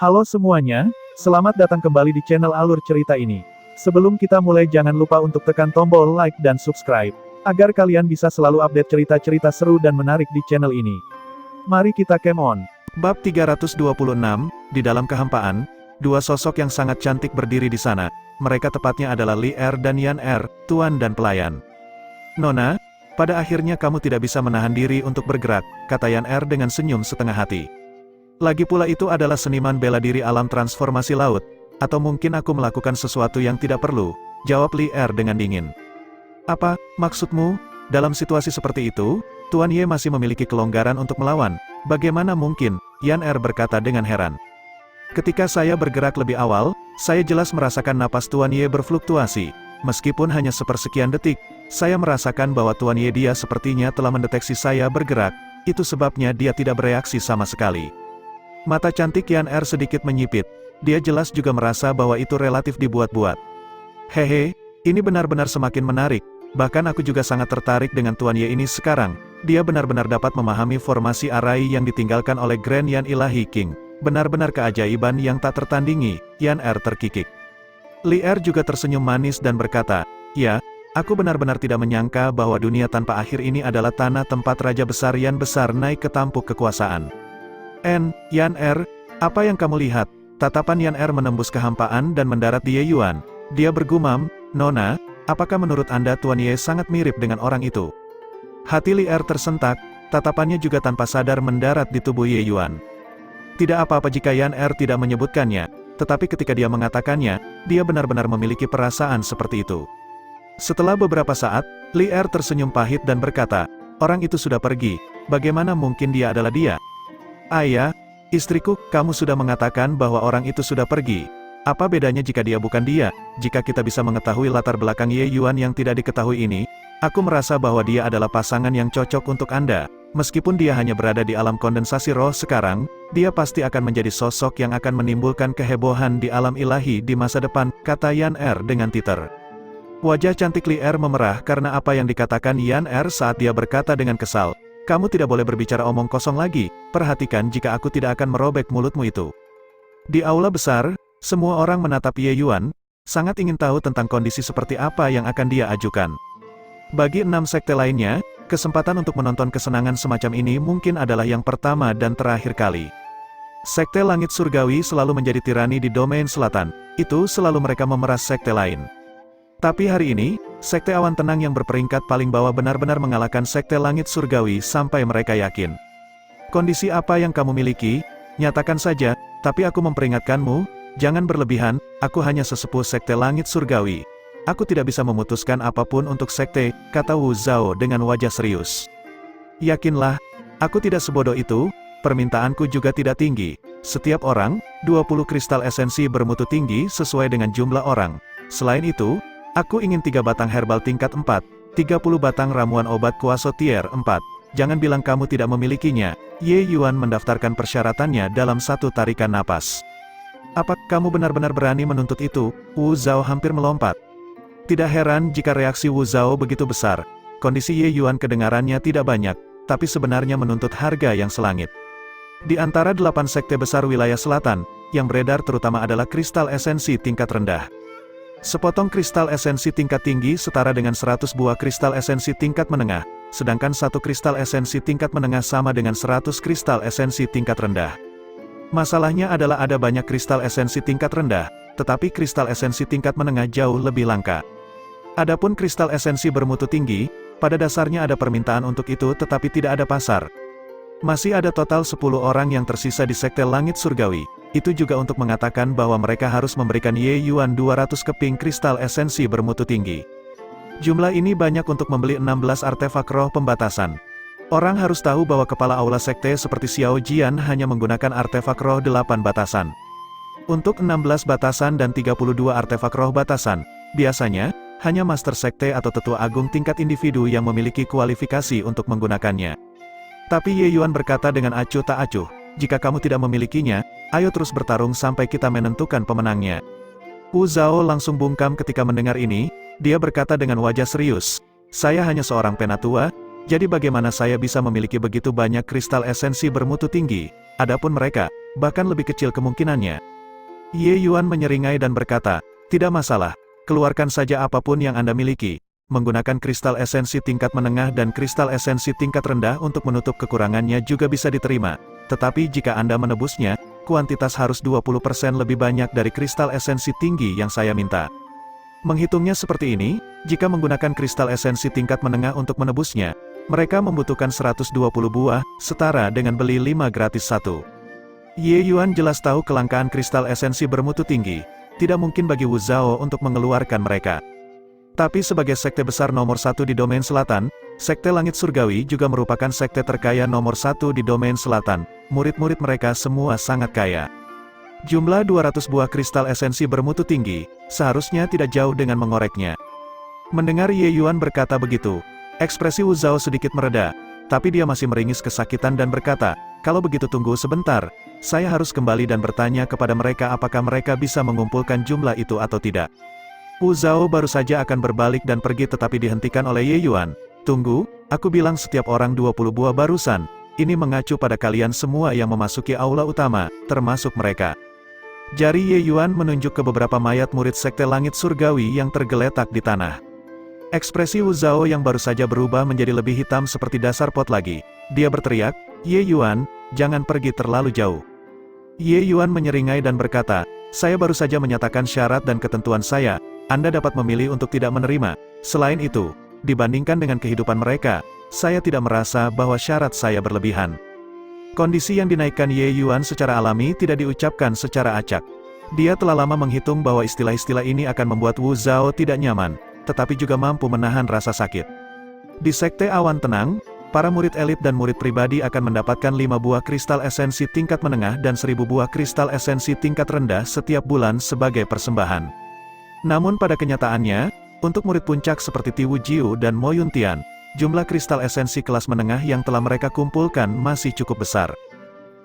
Halo semuanya, selamat datang kembali di channel Alur Cerita ini. Sebelum kita mulai jangan lupa untuk tekan tombol like dan subscribe, agar kalian bisa selalu update cerita-cerita seru dan menarik di channel ini. Mari kita game on. Bab 326, di dalam kehampaan, dua sosok yang sangat cantik berdiri di sana. Mereka tepatnya adalah Li Er dan Yan Er, tuan dan pelayan. Nona, pada akhirnya kamu tidak bisa menahan diri untuk bergerak, kata Yan Er dengan senyum setengah hati. Lagi pula itu adalah seniman bela diri alam transformasi laut, atau mungkin aku melakukan sesuatu yang tidak perlu, jawab Li Er dengan dingin. Apa, maksudmu? Dalam situasi seperti itu, Tuan Ye masih memiliki kelonggaran untuk melawan. Bagaimana mungkin? Yan Er berkata dengan heran. Ketika saya bergerak lebih awal, saya jelas merasakan napas Tuan Ye berfluktuasi. Meskipun hanya sepersekian detik, saya merasakan bahwa Tuan Ye dia sepertinya telah mendeteksi saya bergerak, itu sebabnya dia tidak bereaksi sama sekali. Mata cantik Yan Er sedikit menyipit, dia jelas juga merasa bahwa itu relatif dibuat-buat. Hehe, ini benar-benar semakin menarik, bahkan aku juga sangat tertarik dengan Tuan Ye ini sekarang, dia benar-benar dapat memahami formasi arai yang ditinggalkan oleh Grand Yan Ilahi King, benar-benar keajaiban yang tak tertandingi, Yan Er terkikik. Li Er juga tersenyum manis dan berkata, ya, aku benar-benar tidak menyangka bahwa dunia tanpa akhir ini adalah tanah tempat Raja Besar Yan Besar naik ke tampuk kekuasaan. Yan Er, apa yang kamu lihat? Tatapan Yan Er menembus kehampaan dan mendarat di Ye Yuan. Dia bergumam, Nona, apakah menurut Anda Tuan Ye sangat mirip dengan orang itu? Hati Li Er tersentak, tatapannya juga tanpa sadar mendarat di tubuh Ye Yuan. Tidak apa-apa jika Yan Er tidak menyebutkannya, tetapi ketika dia mengatakannya, dia benar-benar memiliki perasaan seperti itu. Setelah beberapa saat, Li Er tersenyum pahit dan berkata, orang itu sudah pergi, bagaimana mungkin dia adalah dia? Ayah, istriku, kamu sudah mengatakan bahwa orang itu sudah pergi. Apa bedanya jika dia bukan dia? Jika kita bisa mengetahui latar belakang Ye Yuan yang tidak diketahui ini, aku merasa bahwa dia adalah pasangan yang cocok untuk Anda. Meskipun dia hanya berada di alam kondensasi roh sekarang, dia pasti akan menjadi sosok yang akan menimbulkan kehebohan di alam ilahi di masa depan, kata Yan Er dengan titer. Wajah cantik Li Er memerah karena apa yang dikatakan Yan Er saat dia berkata dengan kesal. Kamu tidak boleh berbicara omong kosong lagi, perhatikan jika aku tidak akan merobek mulutmu itu. Di aula besar, semua orang menatap Ye Yuan, sangat ingin tahu tentang kondisi seperti apa yang akan dia ajukan. Bagi 6 sekte lainnya, kesempatan untuk menonton kesenangan semacam ini mungkin adalah yang pertama dan terakhir kali. Sekte Langit Surgawi selalu menjadi tirani di domain selatan, itu selalu mereka memeras sekte lain. Tapi hari ini, Sekte Awan Tenang yang berperingkat paling bawah benar-benar mengalahkan Sekte Langit Surgawi sampai mereka yakin. Kondisi apa yang kamu miliki? Nyatakan saja, tapi aku memperingatkanmu, jangan berlebihan, aku hanya sesepuh Sekte Langit Surgawi. Aku tidak bisa memutuskan apapun untuk Sekte, kata Wu Zhao dengan wajah serius. Yakinlah, aku tidak sebodoh itu, permintaanku juga tidak tinggi. Setiap orang, 20 kristal esensi bermutu tinggi sesuai dengan jumlah orang. Selain itu, aku ingin 3 batang herbal tingkat 4, 30 batang ramuan obat kuaso tier 4. Jangan bilang kamu tidak memilikinya. Ye Yuan mendaftarkan persyaratannya dalam satu tarikan napas. Apa kamu benar-benar berani menuntut itu? Wu Zhao hampir melompat. Tidak heran jika reaksi Wu Zhao begitu besar. Kondisi Ye Yuan kedengarannya tidak banyak, tapi sebenarnya menuntut harga yang selangit. Di antara 8 sekte besar wilayah selatan, yang beredar terutama adalah kristal esensi tingkat rendah. Sepotong kristal esensi tingkat tinggi setara dengan 100 buah kristal esensi tingkat menengah, sedangkan satu kristal esensi tingkat menengah sama dengan 100 kristal esensi tingkat rendah. Masalahnya adalah ada banyak kristal esensi tingkat rendah, tetapi kristal esensi tingkat menengah jauh lebih langka. Adapun kristal esensi bermutu tinggi, pada dasarnya ada permintaan untuk itu tetapi tidak ada pasar. Masih ada total 10 orang yang tersisa di Sekte Langit Surgawi. Itu juga untuk mengatakan bahwa mereka harus memberikan Ye Yuan 200 keping kristal esensi bermutu tinggi. Jumlah ini banyak untuk membeli 16 artefak roh pembatasan. Orang harus tahu bahwa kepala aula sekte seperti Xiao Jian hanya menggunakan artefak roh 8 batasan. Untuk 16 batasan dan 32 artefak roh batasan, biasanya, hanya master sekte atau tetua agung tingkat individu yang memiliki kualifikasi untuk menggunakannya. Tapi Ye Yuan berkata dengan acuh tak acuh, jika kamu tidak memilikinya, ayo terus bertarung sampai kita menentukan pemenangnya. Wu Zhao langsung bungkam ketika mendengar ini, dia berkata dengan wajah serius, saya hanya seorang penatua, jadi bagaimana saya bisa memiliki begitu banyak kristal esensi bermutu tinggi? Adapun mereka, bahkan lebih kecil kemungkinannya. Ye Yuan menyeringai dan berkata, tidak masalah, keluarkan saja apapun yang Anda miliki, menggunakan kristal esensi tingkat menengah dan kristal esensi tingkat rendah untuk menutup kekurangannya juga bisa diterima, tetapi jika Anda menebusnya, kuantitas harus 20% lebih banyak dari kristal esensi tinggi yang saya minta. Menghitungnya seperti ini, jika menggunakan kristal esensi tingkat menengah untuk menebusnya, mereka membutuhkan 120 buah, setara dengan beli 5 gratis 1. Ye Yuan jelas tahu kelangkaan kristal esensi bermutu tinggi, tidak mungkin bagi Wu Zhao untuk mengeluarkan mereka. Tapi sebagai sekte besar nomor 1 di domain selatan, Sekte Langit Surgawi juga merupakan sekte terkaya nomor 1 di domain selatan, murid-murid mereka semua sangat kaya. Jumlah 200 buah kristal esensi bermutu tinggi, seharusnya tidak jauh dengan mengoreknya. Mendengar Ye Yuan berkata begitu, ekspresi Wu Zhao sedikit mereda, tapi dia masih meringis kesakitan dan berkata, kalau begitu tunggu sebentar, saya harus kembali dan bertanya kepada mereka apakah mereka bisa mengumpulkan jumlah itu atau tidak. Wu Zhao baru saja akan berbalik dan pergi tetapi dihentikan oleh Ye Yuan. Tunggu, aku bilang setiap orang 20 buah barusan, ini mengacu pada kalian semua yang memasuki aula utama, termasuk mereka. Jari Ye Yuan menunjuk ke beberapa mayat murid Sekte Langit Surgawi yang tergeletak di tanah. Ekspresi Wu Zhao yang baru saja berubah menjadi lebih hitam seperti dasar pot lagi. Dia berteriak, Ye Yuan, jangan pergi terlalu jauh. Ye Yuan menyeringai dan berkata, saya baru saja menyatakan syarat dan ketentuan saya, Anda dapat memilih untuk tidak menerima. Selain itu, dibandingkan dengan kehidupan mereka, saya tidak merasa bahwa syarat saya berlebihan. Kondisi yang dinaikkan Ye Yuan secara alami tidak diucapkan secara acak. Dia telah lama menghitung bahwa istilah-istilah ini akan membuat Wu Zhao tidak nyaman, tetapi juga mampu menahan rasa sakit. Di Sekte Awan Tenang, para murid elit dan murid pribadi akan mendapatkan 5 buah kristal esensi tingkat menengah dan 1000 buah kristal esensi tingkat rendah setiap bulan sebagai persembahan. Namun pada kenyataannya, untuk murid puncak seperti Ti Wu Jiu dan Mo Yuntian, jumlah kristal esensi kelas menengah yang telah mereka kumpulkan masih cukup besar.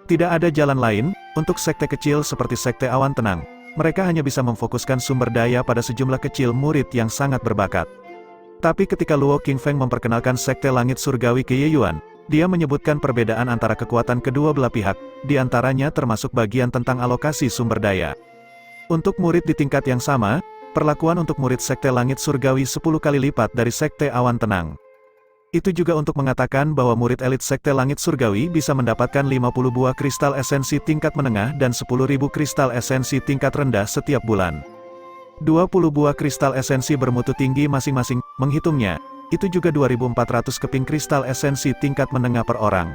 Tidak ada jalan lain, untuk sekte kecil seperti Sekte Awan Tenang, mereka hanya bisa memfokuskan sumber daya pada sejumlah kecil murid yang sangat berbakat. Tapi ketika Luo Qingfeng memperkenalkan Sekte Langit Surgawi ke Ye Yuan, dia menyebutkan perbedaan antara kekuatan kedua belah pihak, di antaranya termasuk bagian tentang alokasi sumber daya. Untuk murid di tingkat yang sama, perlakuan untuk murid Sekte Langit Surgawi 10 kali lipat dari Sekte Awan Tenang. Itu juga untuk mengatakan bahwa murid elit Sekte Langit Surgawi bisa mendapatkan 50 buah kristal esensi tingkat menengah dan 10.000 kristal esensi tingkat rendah setiap bulan. 20 buah kristal esensi bermutu tinggi masing-masing, menghitungnya, itu juga 2.400 keping kristal esensi tingkat menengah per orang.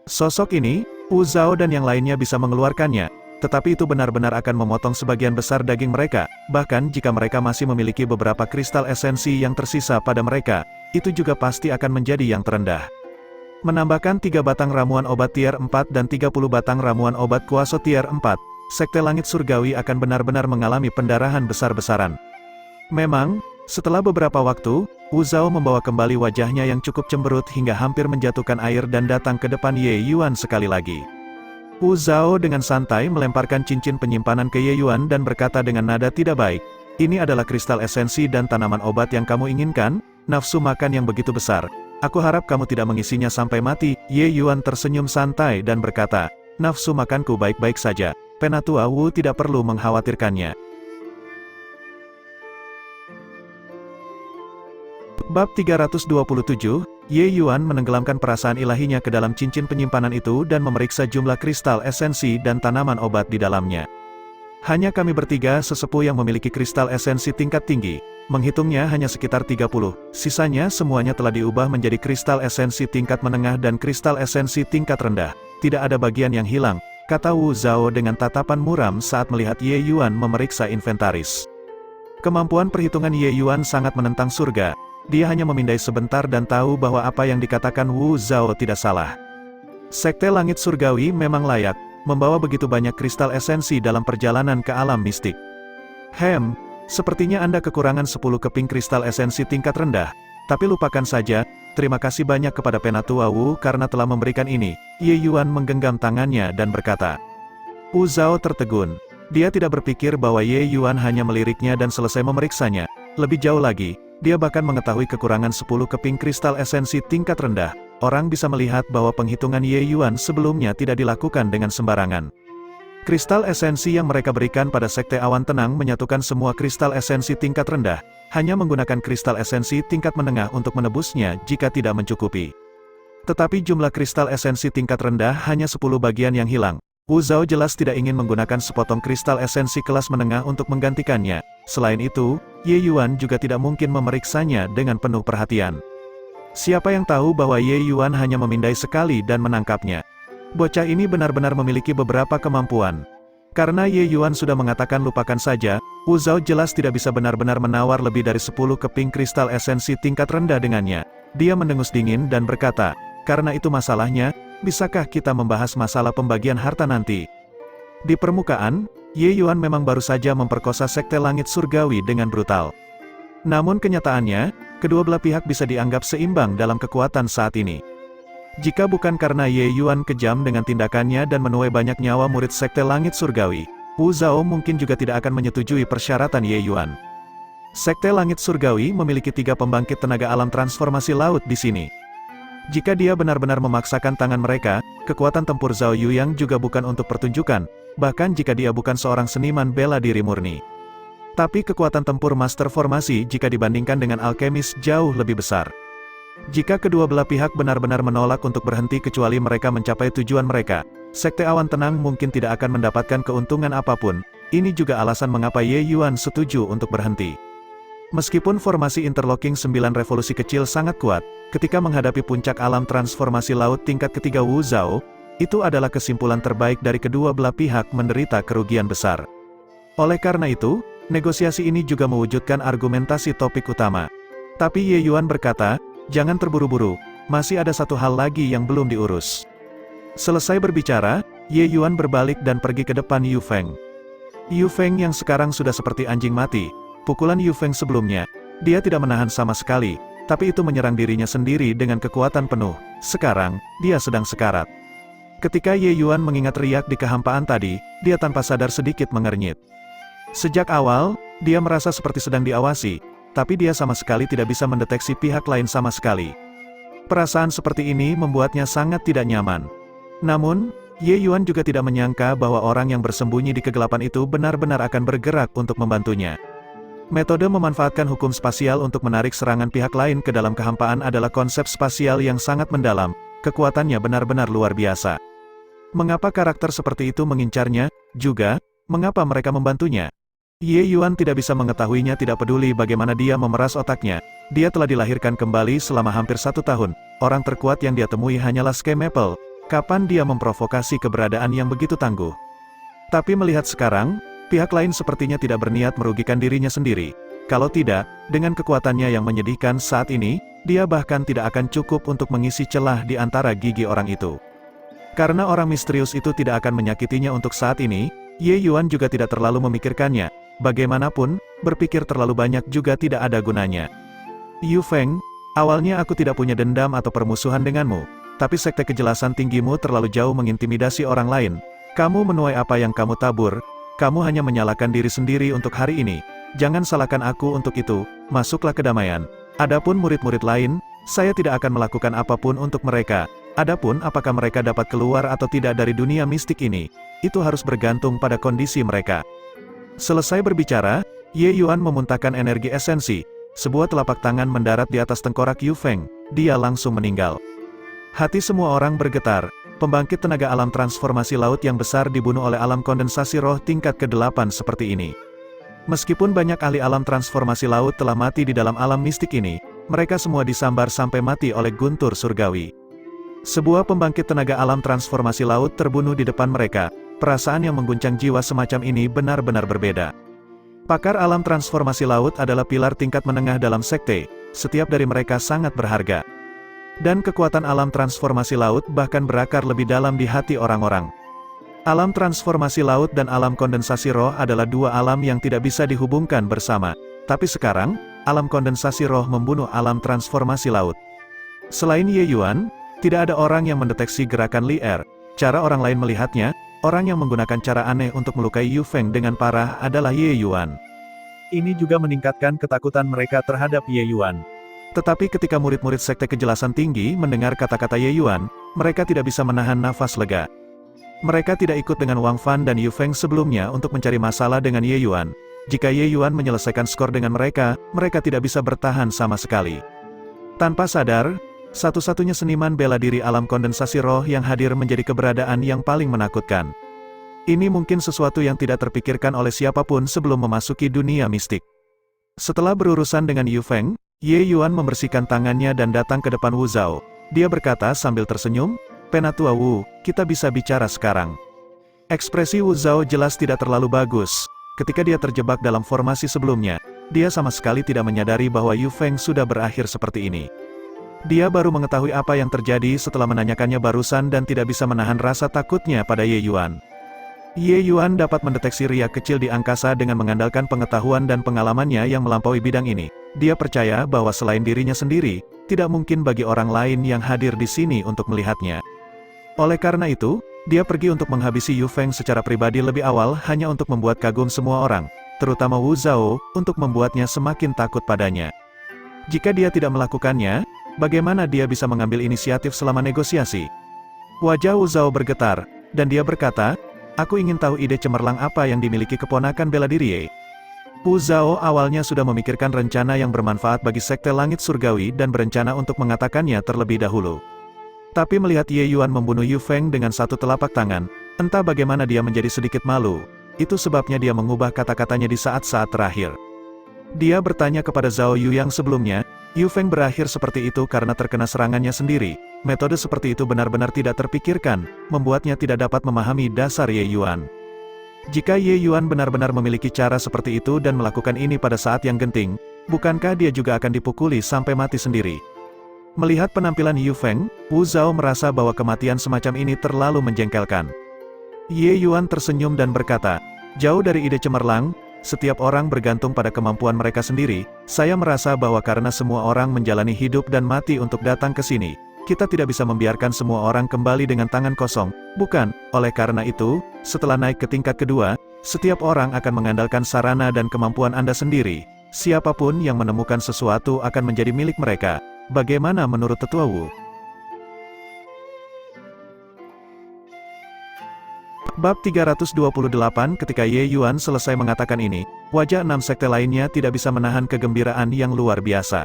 Sosok ini, Wu Zhao dan yang lainnya bisa mengeluarkannya, tetapi itu benar-benar akan memotong sebagian besar daging mereka, bahkan jika mereka masih memiliki beberapa kristal esensi yang tersisa pada mereka, itu juga pasti akan menjadi yang terendah. Menambahkan 3 batang ramuan obat tier 4 dan 30 batang ramuan obat kuaso tier 4, Sekte Langit Surgawi akan benar-benar mengalami pendarahan besar-besaran. Memang, setelah beberapa waktu, Wu Zhao membawa kembali wajahnya yang cukup cemberut hingga hampir menjatuhkan air dan datang ke depan Ye Yuan sekali lagi. Wu Zhao dengan santai melemparkan cincin penyimpanan ke Ye Yuan dan berkata dengan nada tidak baik, ini adalah kristal esensi dan tanaman obat yang kamu inginkan, nafsu makan yang begitu besar. Aku harap kamu tidak mengisinya sampai mati. Ye Yuan tersenyum santai dan berkata, nafsu makanku baik-baik saja. Penatua Wu tidak perlu mengkhawatirkannya. Bab 327, Ye Yuan menenggelamkan perasaan ilahinya ke dalam cincin penyimpanan itu dan memeriksa jumlah kristal esensi dan tanaman obat di dalamnya. Hanya kami bertiga sesepuh yang memiliki kristal esensi tingkat tinggi, menghitungnya hanya sekitar 30, sisanya semuanya telah diubah menjadi kristal esensi tingkat menengah dan kristal esensi tingkat rendah. Tidak ada bagian yang hilang, kata Wu Zhao dengan tatapan muram saat melihat Ye Yuan memeriksa inventaris. Kemampuan perhitungan Ye Yuan sangat menentang surga. Dia hanya memindai sebentar dan tahu bahwa apa yang dikatakan Wu Zhao tidak salah. Sekte Langit Surgawi memang layak membawa begitu banyak kristal esensi dalam perjalanan ke alam mistik. Sepertinya Anda kekurangan 10 keping kristal esensi tingkat rendah. Tapi lupakan saja, terima kasih banyak kepada Penatua Wu karena telah memberikan ini. Ye Yuan menggenggam tangannya dan berkata. Wu Zhao tertegun. Dia tidak berpikir bahwa Ye Yuan hanya meliriknya dan selesai memeriksanya. Lebih jauh lagi, dia bahkan mengetahui kekurangan 10 keping kristal esensi tingkat rendah. Orang bisa melihat bahwa penghitungan Ye Yuan sebelumnya tidak dilakukan dengan sembarangan. Kristal esensi yang mereka berikan pada Sekte Awan Tenang menyatukan semua kristal esensi tingkat rendah, hanya menggunakan kristal esensi tingkat menengah untuk menebusnya jika tidak mencukupi. Tetapi jumlah kristal esensi tingkat rendah hanya 10 bagian yang hilang. Wu Zhao jelas tidak ingin menggunakan sepotong kristal esensi kelas menengah untuk menggantikannya. Selain itu, Ye Yuan juga tidak mungkin memeriksanya dengan penuh perhatian. Siapa yang tahu bahwa Ye Yuan hanya memindai sekali dan menangkapnya? Bocah ini benar-benar memiliki beberapa kemampuan. Karena Ye Yuan sudah mengatakan lupakan saja, Wu Zhao jelas tidak bisa benar-benar menawar lebih dari 10 keping kristal esensi tingkat rendah dengannya. Dia mendengus dingin dan berkata, karena itu masalahnya, bisakah kita membahas masalah pembagian harta nanti? Di permukaan, Ye Yuan memang baru saja memperkosa Sekte Langit Surgawi dengan brutal. Namun kenyataannya, kedua belah pihak bisa dianggap seimbang dalam kekuatan saat ini. Jika bukan karena Ye Yuan kejam dengan tindakannya dan menuai banyak nyawa murid Sekte Langit Surgawi, Wu Zhao mungkin juga tidak akan menyetujui persyaratan Ye Yuan. Sekte Langit Surgawi memiliki 3 pembangkit tenaga alam transformasi laut di sini. Jika dia benar-benar memaksakan tangan mereka, kekuatan tempur Zhao Yuyang juga bukan untuk pertunjukan, bahkan jika dia bukan seorang seniman bela diri murni. Tapi kekuatan tempur Master Formasi jika dibandingkan dengan alkemis jauh lebih besar. Jika kedua belah pihak benar-benar menolak untuk berhenti kecuali mereka mencapai tujuan mereka, Sekte Awan Tenang mungkin tidak akan mendapatkan keuntungan apapun. Ini juga alasan mengapa Ye Yuan setuju untuk berhenti. Meskipun formasi interlocking 9 revolusi kecil sangat kuat, ketika menghadapi puncak alam transformasi laut tingkat ketiga Wu Zhao, itu adalah kesimpulan terbaik dari kedua belah pihak menderita kerugian besar. Oleh karena itu, negosiasi ini juga mewujudkan argumentasi topik utama. Tapi Ye Yuan berkata, jangan terburu-buru, masih ada satu hal lagi yang belum diurus. Selesai berbicara, Ye Yuan berbalik dan pergi ke depan Yu Feng. Yu Feng yang sekarang sudah seperti anjing mati, pukulan Yu Feng sebelumnya, dia tidak menahan sama sekali, tapi itu menyerang dirinya sendiri dengan kekuatan penuh. Sekarang, dia sedang sekarat. Ketika Ye Yuan mengingat riak di kehampaan tadi, dia tanpa sadar sedikit mengernyit. Sejak awal, dia merasa seperti sedang diawasi, tapi dia sama sekali tidak bisa mendeteksi pihak lain sama sekali. Perasaan seperti ini membuatnya sangat tidak nyaman. Namun, Ye Yuan juga tidak menyangka bahwa orang yang bersembunyi di kegelapan itu benar-benar akan bergerak untuk membantunya. Metode memanfaatkan hukum spasial untuk menarik serangan pihak lain ke dalam kehampaan adalah konsep spasial yang sangat mendalam, kekuatannya benar-benar luar biasa. Mengapa karakter seperti itu mengincarnya, juga, mengapa mereka membantunya? Ye Yuan tidak bisa mengetahuinya, tidak peduli bagaimana dia memeras otaknya. Dia telah dilahirkan kembali selama hampir 1 tahun, orang terkuat yang dia temui hanyalah Sky Maple. Kapan dia memprovokasi keberadaan yang begitu tangguh? Tapi melihat sekarang, pihak lain sepertinya tidak berniat merugikan dirinya sendiri. Kalau tidak, dengan kekuatannya yang menyedihkan saat ini, dia bahkan tidak akan cukup untuk mengisi celah di antara gigi orang itu. Karena orang misterius itu tidak akan menyakitinya untuk saat ini, Ye Yuan juga tidak terlalu memikirkannya. Bagaimanapun, berpikir terlalu banyak juga tidak ada gunanya. Yu Feng, awalnya aku tidak punya dendam atau permusuhan denganmu, tapi sekte kejelasan tinggimu terlalu jauh mengintimidasi orang lain. Kamu menuai apa yang kamu tabur, kamu hanya menyalahkan diri sendiri untuk hari ini. Jangan salahkan aku untuk itu, masuklah ke damaian. Adapun murid-murid lain, saya tidak akan melakukan apapun untuk mereka. Adapun apakah mereka dapat keluar atau tidak dari dunia mistik ini, itu harus bergantung pada kondisi mereka. Selesai berbicara, Ye Yuan memuntahkan energi esensi. Sebuah telapak tangan mendarat di atas tengkorak Yu Feng. Dia langsung meninggal. Hati semua orang bergetar. Pembangkit tenaga alam transformasi laut yang besar dibunuh oleh alam kondensasi roh tingkat ke-8 seperti ini. Meskipun banyak ahli alam transformasi laut telah mati di dalam alam mistik ini, mereka semua disambar sampai mati oleh guntur surgawi. Sebuah pembangkit tenaga alam transformasi laut terbunuh di depan mereka. Perasaan yang mengguncang jiwa semacam ini benar-benar berbeda. Pakar alam transformasi laut adalah pilar tingkat menengah dalam sekte, setiap dari mereka sangat berharga. Dan kekuatan alam transformasi laut bahkan berakar lebih dalam di hati orang-orang. Alam transformasi laut dan alam kondensasi roh adalah 2 alam yang tidak bisa dihubungkan bersama. Tapi sekarang, alam kondensasi roh membunuh alam transformasi laut. Selain Ye Yuan, tidak ada orang yang mendeteksi gerakan Li Er. Cara orang lain melihatnya, orang yang menggunakan cara aneh untuk melukai Yu Feng dengan parah adalah Ye Yuan. Ini juga meningkatkan ketakutan mereka terhadap Ye Yuan. Tetapi ketika murid-murid Sekte Kejelasan Tinggi mendengar kata-kata Ye Yuan, mereka tidak bisa menahan nafas lega. Mereka tidak ikut dengan Wang Fan dan Yu Feng sebelumnya untuk mencari masalah dengan Ye Yuan. Jika Ye Yuan menyelesaikan skor dengan mereka, mereka tidak bisa bertahan sama sekali. Tanpa sadar, satu-satunya seniman bela diri alam kondensasi roh yang hadir menjadi keberadaan yang paling menakutkan. Ini mungkin sesuatu yang tidak terpikirkan oleh siapapun sebelum memasuki dunia mistik. Setelah berurusan dengan Yu Feng, Ye Yuan membersihkan tangannya dan datang ke depan Wu Zhao. Dia berkata sambil tersenyum, "Penatua Wu, kita bisa bicara sekarang." Ekspresi Wu Zhao jelas tidak terlalu bagus. Ketika dia terjebak dalam formasi sebelumnya, dia sama sekali tidak menyadari bahwa Yu Feng sudah berakhir seperti ini. Dia baru mengetahui apa yang terjadi setelah menanyakannya barusan dan tidak bisa menahan rasa takutnya pada Ye Yuan. Ye Yuan dapat mendeteksi riak kecil di angkasa dengan mengandalkan pengetahuan dan pengalamannya yang melampaui bidang ini. Dia percaya bahwa selain dirinya sendiri, tidak mungkin bagi orang lain yang hadir di sini untuk melihatnya. Oleh karena itu, dia pergi untuk menghabisi Yu Feng secara pribadi lebih awal hanya untuk membuat kagum semua orang, terutama Wu Zhao, untuk membuatnya semakin takut padanya. Jika dia tidak melakukannya, bagaimana dia bisa mengambil inisiatif selama negosiasi? Wajah Wu Zhao bergetar, dan dia berkata, "Aku ingin tahu ide cemerlang apa yang dimiliki keponakan bela diri Ye." Wu Zhao awalnya sudah memikirkan rencana yang bermanfaat bagi Sekte Langit Surgawi dan berencana untuk mengatakannya terlebih dahulu. Tapi melihat Ye Yuan membunuh Yu Feng dengan satu telapak tangan, entah bagaimana dia menjadi sedikit malu. Itu sebabnya dia mengubah kata-katanya di saat-saat terakhir. Dia bertanya kepada Zhao Yu yang sebelumnya, Yu Feng berakhir seperti itu karena terkena serangannya sendiri. Metode seperti itu benar-benar tidak terpikirkan, membuatnya tidak dapat memahami dasar Ye Yuan. Jika Ye Yuan benar-benar memiliki cara seperti itu dan melakukan ini pada saat yang genting, bukankah dia juga akan dipukuli sampai mati sendiri? Melihat penampilan Yu Feng, Wu Zhao merasa bahwa kematian semacam ini terlalu menjengkelkan. Ye Yuan tersenyum dan berkata, "Jauh dari ide cemerlang, setiap orang bergantung pada kemampuan mereka sendiri. Saya merasa bahwa karena semua orang menjalani hidup dan mati untuk datang ke sini, kita tidak bisa membiarkan semua orang kembali dengan tangan kosong, bukan? Oleh karena itu, setelah naik ke tingkat kedua, setiap orang akan mengandalkan sarana dan kemampuan Anda sendiri. Siapapun yang menemukan sesuatu akan menjadi milik mereka. Bagaimana menurut Tetua Wu?" Bab 328. Ketika Ye Yuan selesai mengatakan ini, wajah 6 sekte lainnya tidak bisa menahan kegembiraan yang luar biasa.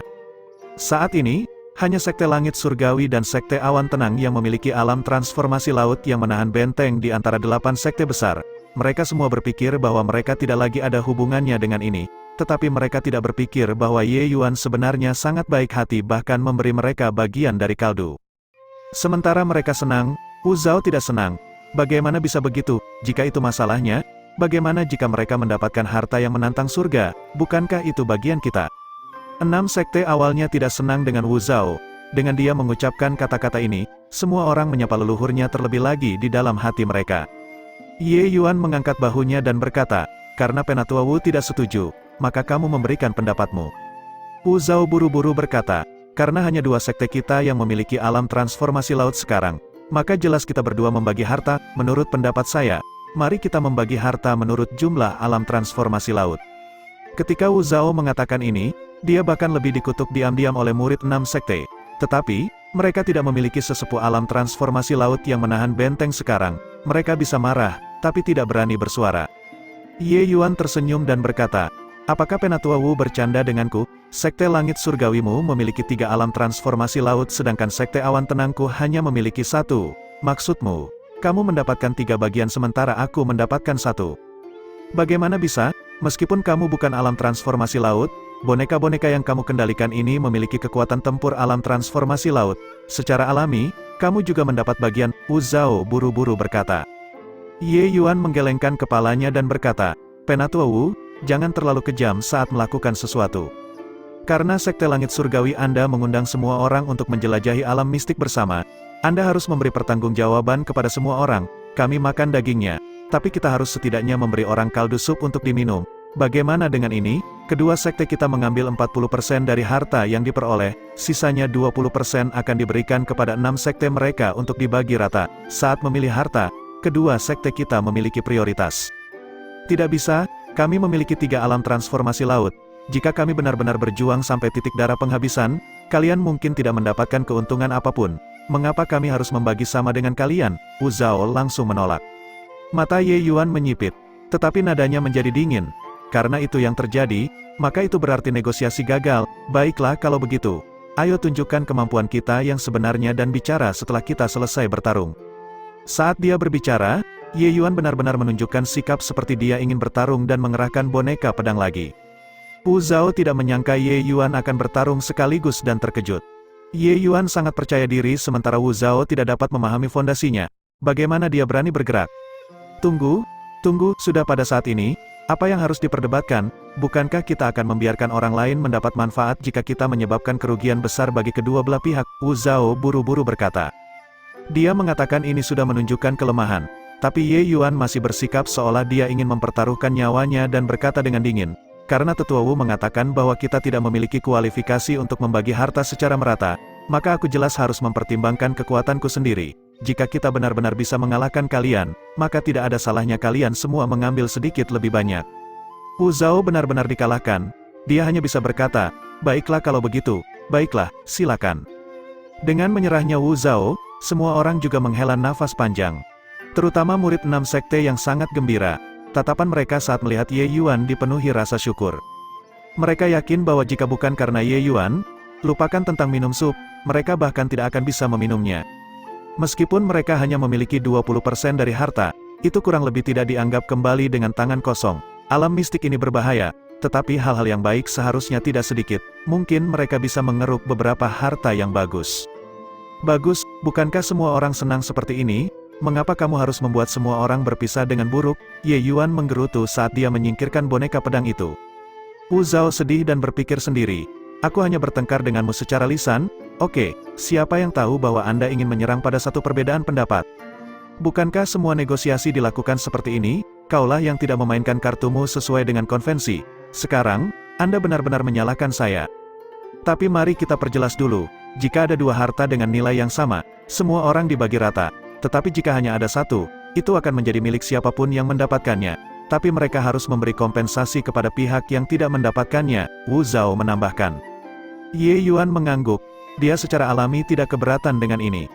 Saat ini, hanya Sekte Langit Surgawi dan Sekte Awan Tenang yang memiliki alam transformasi laut yang menahan benteng di antara 8 sekte besar. Mereka semua berpikir bahwa mereka tidak lagi ada hubungannya dengan ini. Tetapi mereka tidak berpikir bahwa Ye Yuan sebenarnya sangat baik hati bahkan memberi mereka bagian dari kaldu. Sementara mereka senang, Wu Zhao tidak senang. Bagaimana bisa begitu? Jika itu masalahnya, bagaimana jika mereka mendapatkan harta yang menantang surga? Bukankah itu bagian kita? 6 sekte awalnya tidak senang dengan Wu Zhao. Dengan dia mengucapkan kata-kata ini, semua orang menyapa leluhurnya terlebih lagi di dalam hati mereka. Ye Yuan mengangkat bahunya dan berkata, "Karena Penatua Wu tidak setuju, maka kamu memberikan pendapatmu." Wu Zhao buru-buru berkata, "Karena hanya 2 sekte kita yang memiliki alam transformasi laut sekarang, maka jelas kita berdua membagi harta. Menurut pendapat saya, mari kita membagi harta menurut jumlah alam transformasi laut." Ketika Wu Zhao mengatakan ini, dia bahkan lebih dikutuk diam-diam oleh murid 6 sekte. Tetapi, mereka tidak memiliki sesepuh alam transformasi laut yang menahan benteng sekarang. Mereka bisa marah, tapi tidak berani bersuara. Ye Yuan tersenyum dan berkata, "Apakah Penatua Wu bercanda denganku? Sekte Langit Surgawimu memiliki 3 alam transformasi laut sedangkan Sekte Awan Tenangku hanya memiliki 1. Maksudmu, kamu mendapatkan 3 bagian sementara aku mendapatkan 1. Bagaimana bisa? Meskipun kamu bukan alam transformasi laut, boneka-boneka yang kamu kendalikan ini memiliki kekuatan tempur alam transformasi laut. Secara alami, kamu juga mendapat bagian." Wu Zhao buru-buru berkata. Ye Yuan menggelengkan kepalanya dan berkata, "Penatua Wu, jangan terlalu kejam saat melakukan sesuatu. Karena Sekte Langit Surgawi Anda mengundang semua orang untuk menjelajahi alam mistik bersama, Anda harus memberi pertanggungjawaban kepada semua orang. Kami makan dagingnya, tapi kita harus setidaknya memberi orang kaldu sup untuk diminum. Bagaimana dengan ini? Kedua sekte kita mengambil 40% dari harta yang diperoleh, sisanya 20% akan diberikan kepada 6 sekte mereka untuk dibagi rata. Saat memilih harta, kedua sekte kita memiliki prioritas. Tidak bisa, kami memiliki 3 alam transformasi laut. Jika kami benar-benar berjuang sampai titik darah penghabisan, kalian mungkin tidak mendapatkan keuntungan apapun. mengapa kami harus membagi sama dengan kalian? Wu Zhao langsung menolak. Mata Ye Yuan menyipit, tetapi nadanya menjadi dingin. Karena itu yang terjadi, maka itu berarti negosiasi gagal. Baiklah kalau begitu. Ayo tunjukkan kemampuan kita yang sebenarnya dan bicara setelah kita selesai bertarung. Saat dia berbicara, Ye Yuan benar-benar menunjukkan sikap seperti dia ingin bertarung dan mengerahkan boneka pedang lagi. Wu Zhao tidak menyangka Ye Yuan akan bertarung sekaligus dan terkejut. Ye Yuan sangat percaya diri sementara Wu Zhao tidak dapat memahami fondasinya. Bagaimana dia berani bergerak? Tunggu, sudah pada saat ini, apa yang harus diperdebatkan? Bukankah kita akan membiarkan orang lain mendapat manfaat jika kita menyebabkan kerugian besar bagi kedua belah pihak? Wu Zhao buru-buru berkata. Dia mengatakan ini sudah menunjukkan kelemahan. Tapi Ye Yuan masih bersikap seolah dia ingin mempertaruhkan nyawanya dan berkata dengan dingin. Karena Tetua Wu mengatakan bahwa kita tidak memiliki kualifikasi untuk membagi harta secara merata, maka aku jelas harus mempertimbangkan kekuatanku sendiri. Jika kita benar-benar bisa mengalahkan kalian, maka tidak ada salahnya kalian semua mengambil sedikit lebih banyak. Wu Zhao benar-benar dikalahkan. Dia hanya bisa berkata, baiklah kalau begitu, baiklah, silakan. Dengan menyerahnya Wu Zhao, semua orang juga menghela nafas panjang. Terutama murid 6 sekte yang sangat gembira. Tatapan mereka saat melihat Ye Yuan dipenuhi rasa syukur. Mereka yakin bahwa jika bukan karena Ye Yuan, lupakan tentang minum sup, mereka bahkan tidak akan bisa meminumnya. Meskipun mereka hanya memiliki 20% dari harta, itu kurang lebih tidak dianggap kembali dengan tangan kosong. Alam mistik ini berbahaya, tetapi hal-hal yang baik seharusnya tidak sedikit. Mungkin mereka bisa mengeruk beberapa harta yang bagus. Bagus, bukankah semua orang senang seperti ini? Mengapa kamu harus membuat semua orang berpisah dengan buruk? Ye Yuan menggerutu saat dia menyingkirkan boneka pedang itu. Wu Zhao sedih dan berpikir sendiri. Aku hanya bertengkar denganmu secara lisan. Oke, siapa yang tahu bahwa Anda ingin menyerang pada satu perbedaan pendapat? Bukankah semua negosiasi dilakukan seperti ini? Kaulah yang tidak memainkan kartumu sesuai dengan konvensi. Sekarang, Anda benar-benar menyalahkan saya. Tapi mari kita perjelas dulu. Jika ada dua harta dengan nilai yang sama, semua orang dibagi rata. Tetapi jika hanya ada satu, itu akan menjadi milik siapapun yang mendapatkannya. Tapi mereka harus memberi kompensasi kepada pihak yang tidak mendapatkannya, Wu Zhao menambahkan. Ye Yuan mengangguk. Dia secara alami tidak keberatan dengan ini.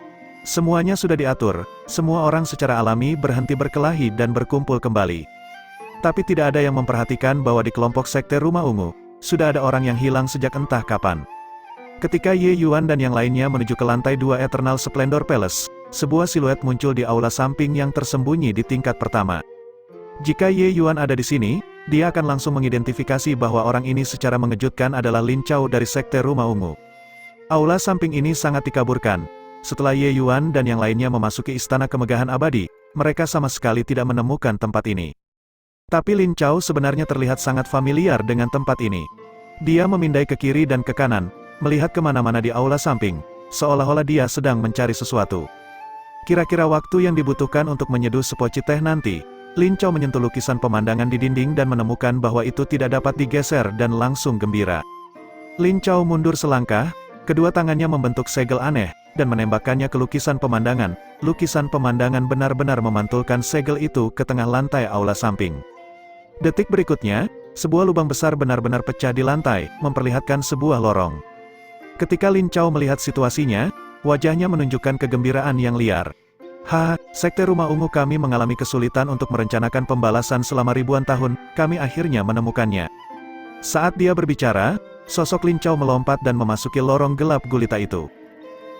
Semuanya sudah diatur, semua orang secara alami berhenti berkelahi dan berkumpul kembali. Tapi tidak ada yang memperhatikan bahwa di kelompok sekte Rumah Ungu, sudah ada orang yang hilang sejak entah kapan. Ketika Ye Yuan dan yang lainnya menuju ke lantai 2 Eternal Splendor Palace, sebuah siluet muncul di aula samping yang tersembunyi di tingkat pertama. Jika Ye Yuan ada di sini, dia akan langsung mengidentifikasi bahwa orang ini secara mengejutkan adalah Lin Chao dari sekte Rumah Ungu. Aula samping ini sangat dikaburkan. Setelah Ye Yuan dan yang lainnya memasuki Istana Kemegahan Abadi, mereka sama sekali tidak menemukan tempat ini. Tapi Lin Chao sebenarnya terlihat sangat familiar dengan tempat ini. Dia memindai ke kiri dan ke kanan, melihat kemana-mana di aula samping, seolah-olah dia sedang mencari sesuatu. Kira-kira waktu yang dibutuhkan untuk menyeduh sepoci teh nanti, Lin Chao menyentuh lukisan pemandangan di dinding dan menemukan bahwa itu tidak dapat digeser dan langsung gembira. Lin Chao mundur selangkah, kedua tangannya membentuk segel aneh, dan menembakkannya ke lukisan pemandangan. Lukisan pemandangan benar-benar memantulkan segel itu ke tengah lantai aula samping. Detik berikutnya, sebuah lubang besar benar-benar pecah di lantai, memperlihatkan sebuah lorong. Ketika Lin Chao melihat situasinya, wajahnya menunjukkan kegembiraan yang liar. Sekte Rumah Ungu kami mengalami kesulitan untuk merencanakan pembalasan selama ribuan tahun, kami akhirnya menemukannya. Saat dia berbicara, sosok Lin Chao melompat dan memasuki lorong gelap gulita itu.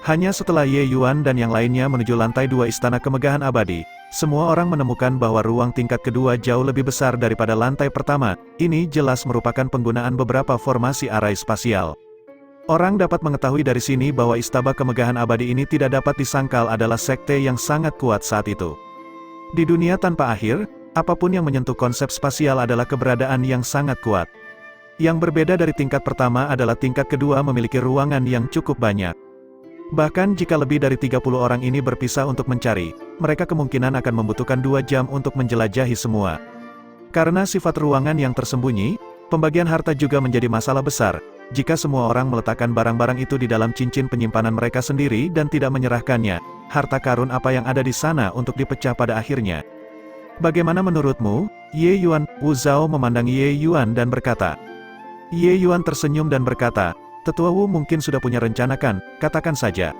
Hanya setelah Ye Yuan dan yang lainnya menuju lantai 2 Istana Kemegahan Abadi, semua orang menemukan bahwa ruang tingkat kedua jauh lebih besar daripada lantai pertama. Ini jelas merupakan penggunaan beberapa formasi arai spasial. Orang dapat mengetahui dari sini bahwa Istana Kemegahan Abadi ini tidak dapat disangkal adalah sekte yang sangat kuat saat itu. Di dunia tanpa akhir, apapun yang menyentuh konsep spasial adalah keberadaan yang sangat kuat. Yang berbeda dari tingkat pertama adalah tingkat kedua memiliki ruangan yang cukup banyak. Bahkan jika lebih dari 30 orang ini berpisah untuk mencari, mereka kemungkinan akan membutuhkan 2 jam untuk menjelajahi semua. Karena sifat ruangan yang tersembunyi, pembagian harta juga menjadi masalah besar. Jika semua orang meletakkan barang-barang itu di dalam cincin penyimpanan mereka sendiri dan tidak menyerahkannya, harta karun apa yang ada di sana untuk dipecah pada akhirnya? Bagaimana menurutmu, Ye Yuan? Wu Zhao memandang Ye Yuan dan berkata. Ye Yuan tersenyum dan berkata, Tetua Wu mungkin sudah punya rencana kan, katakan saja.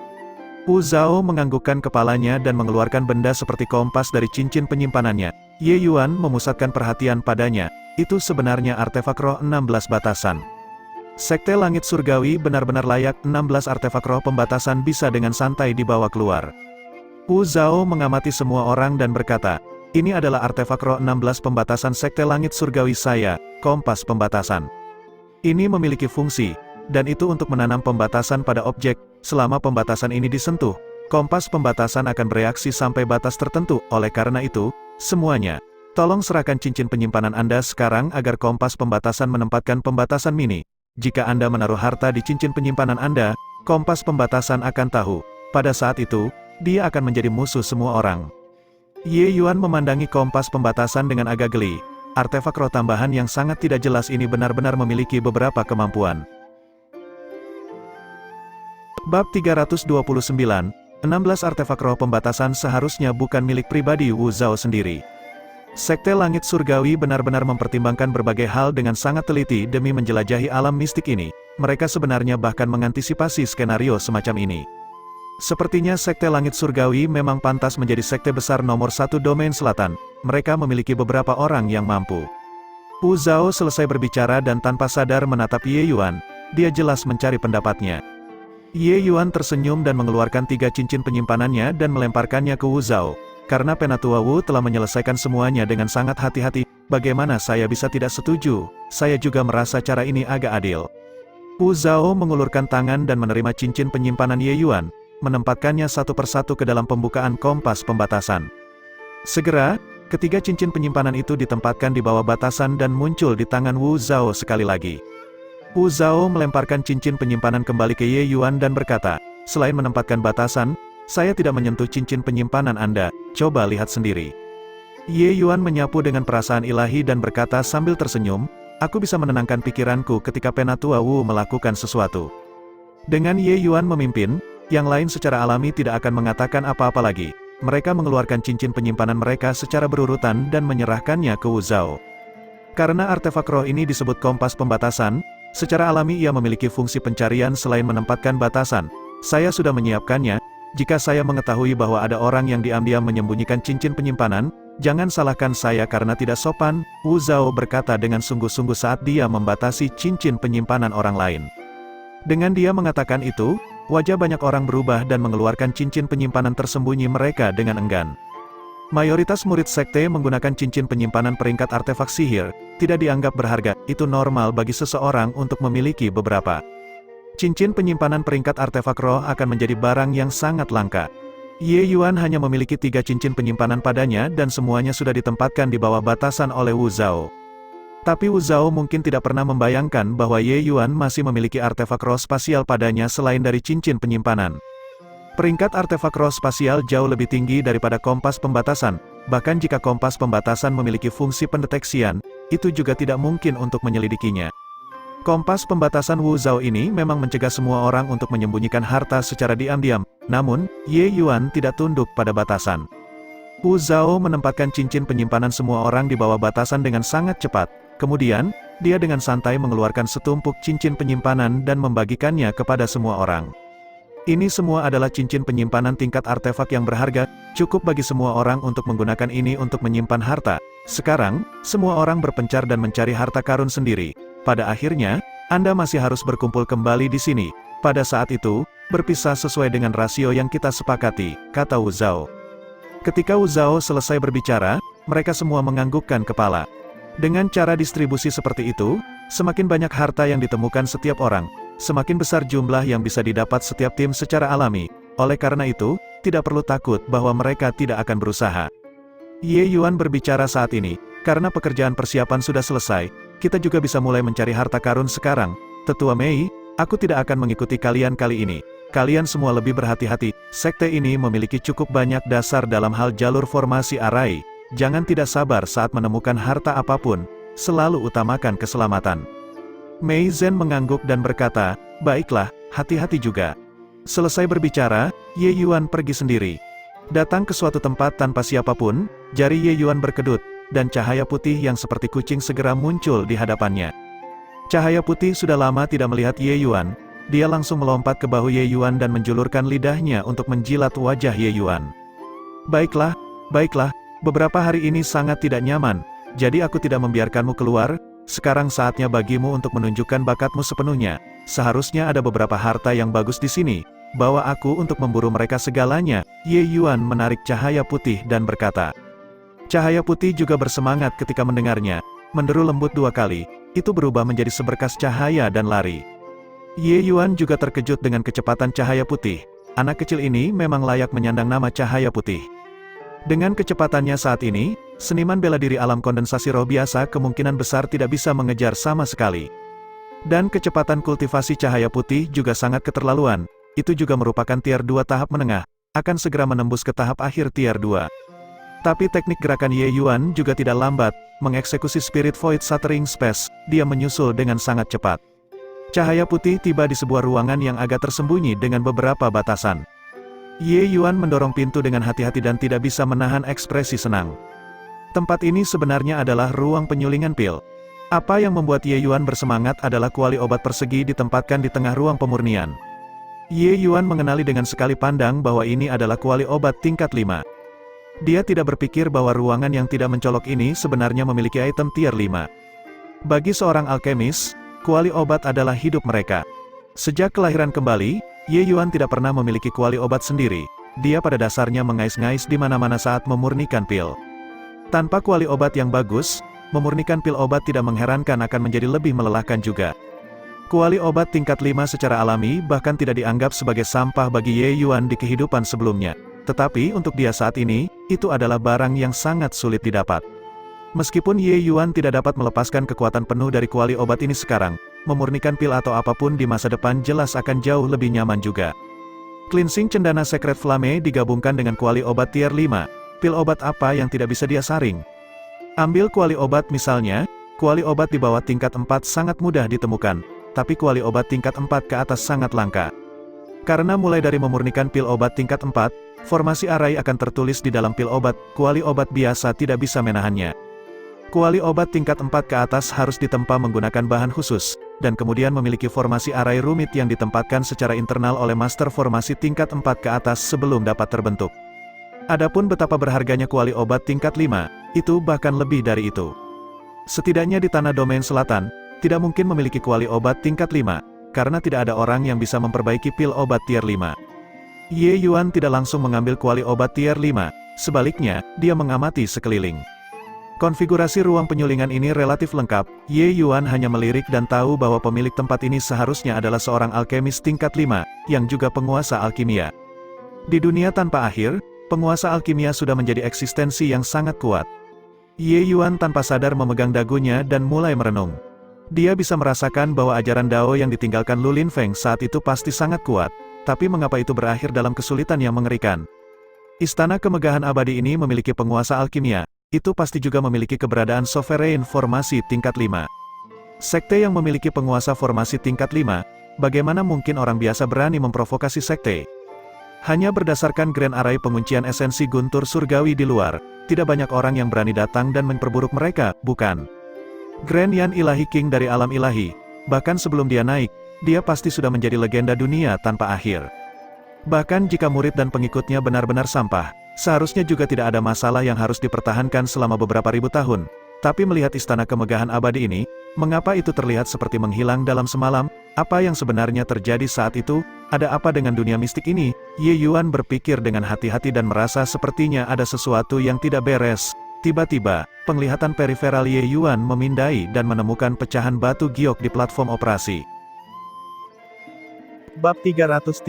Wu Zhao menganggukkan kepalanya dan mengeluarkan benda seperti kompas dari cincin penyimpanannya. Ye Yuan memusatkan perhatian padanya, itu sebenarnya artefak roh 16 batasan. Sekte Langit Surgawi benar-benar layak, 16 artefak roh pembatasan bisa dengan santai dibawa keluar. Wu Zhao mengamati semua orang dan berkata, ini adalah artefak roh 16 pembatasan Sekte Langit Surgawi saya, kompas pembatasan. Ini memiliki fungsi, dan itu untuk menanam pembatasan pada objek. Selama pembatasan ini disentuh, kompas pembatasan akan bereaksi sampai batas tertentu. Oleh karena itu, semuanya, tolong serahkan cincin penyimpanan Anda sekarang agar kompas pembatasan menempatkan pembatasan mini. Jika Anda menaruh harta di cincin penyimpanan Anda, kompas pembatasan akan tahu. Pada saat itu, dia akan menjadi musuh semua orang. Ye Yuan memandangi kompas pembatasan dengan agak geli. Artefak roh tambahan yang sangat tidak jelas ini benar-benar memiliki beberapa kemampuan. Bab 329, 16 artefak roh pembatasan seharusnya bukan milik pribadi Wu Zhao sendiri. Sekte Langit Surgawi benar-benar mempertimbangkan berbagai hal dengan sangat teliti demi menjelajahi alam mistik ini. Mereka sebenarnya bahkan mengantisipasi skenario semacam ini. Sepertinya Sekte Langit Surgawi memang pantas menjadi sekte besar nomor 1 domain selatan. Mereka memiliki beberapa orang yang mampu. Wu Zhao selesai berbicara dan tanpa sadar menatap Ye Yuan. Dia jelas mencari pendapatnya. Ye Yuan tersenyum dan mengeluarkan 3 cincin penyimpanannya dan melemparkannya ke Wu Zhao. Karena Penatua Wu telah menyelesaikan semuanya dengan sangat hati-hati, bagaimana saya bisa tidak setuju? Saya juga merasa cara ini agak adil. Wu Zhao mengulurkan tangan dan menerima cincin penyimpanan Ye Yuan, menempatkannya satu persatu ke dalam pembukaan kompas pembatasan. Segera, ketiga cincin penyimpanan itu ditempatkan di bawah batasan dan muncul di tangan Wu Zhao sekali lagi. Wu Zhao melemparkan cincin penyimpanan kembali ke Ye Yuan dan berkata, selain menempatkan batasan, saya tidak menyentuh cincin penyimpanan Anda, coba lihat sendiri. Ye Yuan menyapu dengan perasaan ilahi dan berkata sambil tersenyum, aku bisa menenangkan pikiranku ketika Penatua Wu melakukan sesuatu. Dengan Ye Yuan memimpin, yang lain secara alami tidak akan mengatakan apa-apa lagi. Mereka mengeluarkan cincin penyimpanan mereka secara berurutan dan menyerahkannya ke Wu Zhao. Karena artefak roh ini disebut kompas pembatasan, secara alami ia memiliki fungsi pencarian selain menempatkan batasan. Saya sudah menyiapkannya. Jika saya mengetahui bahwa ada orang yang diam-diam menyembunyikan cincin penyimpanan, jangan salahkan saya karena tidak sopan, Wu Zhao berkata dengan sungguh-sungguh saat dia membatasi cincin penyimpanan orang lain. Dengan dia mengatakan itu, wajah banyak orang berubah dan mengeluarkan cincin penyimpanan tersembunyi mereka dengan enggan. Mayoritas murid sekte menggunakan cincin penyimpanan peringkat artefak sihir, tidak dianggap berharga, itu normal bagi seseorang untuk memiliki beberapa. Cincin penyimpanan peringkat artefak roh akan menjadi barang yang sangat langka. Ye Yuan hanya memiliki 3 cincin penyimpanan padanya dan semuanya sudah ditempatkan di bawah batasan oleh Wu Zhao. Tapi Wu Zhao mungkin tidak pernah membayangkan bahwa Ye Yuan masih memiliki artefak roh spasial padanya selain dari cincin penyimpanan. Peringkat artefak roh spasial jauh lebih tinggi daripada kompas pembatasan, bahkan jika kompas pembatasan memiliki fungsi pendeteksian, itu juga tidak mungkin untuk menyelidikinya. Kompas pembatasan Wu Zhao ini memang mencegah semua orang untuk menyembunyikan harta secara diam-diam, namun, Ye Yuan tidak tunduk pada batasan. Wu Zhao menempatkan cincin penyimpanan semua orang di bawah batasan dengan sangat cepat, kemudian, dia dengan santai mengeluarkan setumpuk cincin penyimpanan dan membagikannya kepada semua orang. Ini semua adalah cincin penyimpanan tingkat artefak yang berharga, cukup bagi semua orang untuk menggunakan ini untuk menyimpan harta. Sekarang, semua orang berpencar dan mencari harta karun sendiri. Pada akhirnya, Anda masih harus berkumpul kembali di sini. Pada saat itu, berpisah sesuai dengan rasio yang kita sepakati, kata Wu Zhao. Ketika Wu Zhao selesai berbicara, mereka semua menganggukkan kepala. Dengan cara distribusi seperti itu, semakin banyak harta yang ditemukan setiap orang, semakin besar jumlah yang bisa didapat setiap tim secara alami. Oleh karena itu, tidak perlu takut bahwa mereka tidak akan berusaha. Ye Yuan berbicara saat ini, karena pekerjaan persiapan sudah selesai, kita juga bisa mulai mencari harta karun sekarang. Tetua Mei, aku tidak akan mengikuti kalian kali ini. Kalian semua lebih berhati-hati, sekte ini memiliki cukup banyak dasar dalam hal jalur formasi arai. Jangan tidak sabar saat menemukan harta apapun, selalu utamakan keselamatan. Mei Zhen mengangguk dan berkata, baiklah, hati-hati juga. Selesai berbicara, Ye Yuan pergi sendiri. Datang ke suatu tempat tanpa siapapun, jari Ye Yuan berkedut, dan cahaya putih yang seperti kucing segera muncul di hadapannya. Cahaya putih sudah lama tidak melihat Ye Yuan, dia langsung melompat ke bahu Ye Yuan dan menjulurkan lidahnya untuk menjilat wajah Ye Yuan. Baiklah, baiklah, beberapa hari ini sangat tidak nyaman, jadi aku tidak membiarkanmu keluar. Sekarang saatnya bagimu untuk menunjukkan bakatmu sepenuhnya. Seharusnya ada beberapa harta yang bagus di sini. Bawa aku untuk memburu mereka segalanya. Ye Yuan menarik cahaya putih dan berkata. Cahaya putih juga bersemangat ketika mendengarnya. Menderu lembut 2 kali, itu berubah menjadi seberkas cahaya dan lari. Ye Yuan juga terkejut dengan kecepatan cahaya putih. Anak kecil ini memang layak menyandang nama cahaya putih. Dengan kecepatannya saat ini, seniman bela diri alam kondensasi roh biasa kemungkinan besar tidak bisa mengejar sama sekali. Dan kecepatan kultivasi cahaya putih juga sangat keterlaluan, itu juga merupakan tier 2 tahap menengah, akan segera menembus ke tahap akhir tier 2. Tapi teknik gerakan Ye Yuan juga tidak lambat, mengeksekusi Spirit Void Shattering Space, dia menyusul dengan sangat cepat. Cahaya putih tiba di sebuah ruangan yang agak tersembunyi dengan beberapa batasan. Ye Yuan mendorong pintu dengan hati-hati dan tidak bisa menahan ekspresi senang. Tempat ini sebenarnya adalah ruang penyulingan pil. Apa yang membuat Ye Yuan bersemangat adalah kuali obat persegi ditempatkan di tengah ruang pemurnian. Ye Yuan mengenali dengan sekali pandang bahwa ini adalah kuali obat tingkat 5. Dia tidak berpikir bahwa ruangan yang tidak mencolok ini sebenarnya memiliki item tier 5. Bagi seorang alkemis, kuali obat adalah hidup mereka. Sejak kelahiran kembali, Ye Yuan tidak pernah memiliki kuali obat sendiri. Dia pada dasarnya mengais-ngais di mana-mana saat memurnikan pil. Tanpa kuali obat yang bagus, memurnikan pil obat tidak mengherankan akan menjadi lebih melelahkan juga. Kuali obat tingkat 5 secara alami bahkan tidak dianggap sebagai sampah bagi Ye Yuan di kehidupan sebelumnya. Tetapi untuk dia saat ini, itu adalah barang yang sangat sulit didapat. Meskipun Ye Yuan tidak dapat melepaskan kekuatan penuh dari kuali obat ini sekarang, memurnikan pil atau apapun di masa depan jelas akan jauh lebih nyaman juga. Cleansing Cendana Secret Flame digabungkan dengan kuali obat tier 5. Pil obat apa yang tidak bisa dia saring? Ambil kuali obat misalnya, kuali obat di bawah tingkat 4 sangat mudah ditemukan, tapi kuali obat tingkat 4 ke atas sangat langka. Karena mulai dari memurnikan pil obat tingkat 4, formasi arai akan tertulis di dalam pil obat, kuali obat biasa tidak bisa menahannya. Kuali obat tingkat 4 ke atas harus ditempa menggunakan bahan khusus, dan kemudian memiliki formasi arai rumit yang ditempatkan secara internal oleh master formasi tingkat 4 ke atas sebelum dapat terbentuk. Adapun betapa berharganya kuali obat tingkat 5, itu bahkan lebih dari itu. Setidaknya di tanah domain selatan, tidak mungkin memiliki kuali obat tingkat 5, karena tidak ada orang yang bisa memperbaiki pil obat tier 5. Ye Yuan tidak langsung mengambil kuali obat tier 5, sebaliknya, dia mengamati sekeliling. Konfigurasi ruang penyulingan ini relatif lengkap, Ye Yuan hanya melirik dan tahu bahwa pemilik tempat ini seharusnya adalah seorang alkemis tingkat 5, yang juga penguasa alkimia. Di dunia tanpa akhir, penguasa alkimia sudah menjadi eksistensi yang sangat kuat. Ye Yuan tanpa sadar memegang dagunya dan mulai merenung. Dia bisa merasakan bahwa ajaran Dao yang ditinggalkan Lu Linfeng saat itu pasti sangat kuat, tapi mengapa itu berakhir dalam kesulitan yang mengerikan? Istana Kemegahan Abadi ini memiliki penguasa alkimia. Itu pasti juga memiliki keberadaan sovereign formasi tingkat 5. Sekte yang memiliki penguasa formasi tingkat 5, bagaimana mungkin orang biasa berani memprovokasi sekte? Hanya berdasarkan Grand Array penguncian esensi guntur surgawi di luar, tidak banyak orang yang berani datang dan memperburuk mereka, bukan? Grand Yan Ilahi King dari alam ilahi, bahkan sebelum dia naik, dia pasti sudah menjadi legenda dunia tanpa akhir. Bahkan jika murid dan pengikutnya benar-benar sampah, seharusnya juga tidak ada masalah yang harus dipertahankan selama beberapa ribu tahun. Tapi melihat istana kemegahan abadi ini, mengapa itu terlihat seperti menghilang dalam semalam? Apa yang sebenarnya terjadi saat itu? Ada apa dengan dunia mistik ini? Ye Yuan berpikir dengan hati-hati dan merasa sepertinya ada sesuatu yang tidak beres. Tiba-tiba, penglihatan periferal Ye Yuan memindai dan menemukan pecahan batu giok di platform operasi. Bab 330.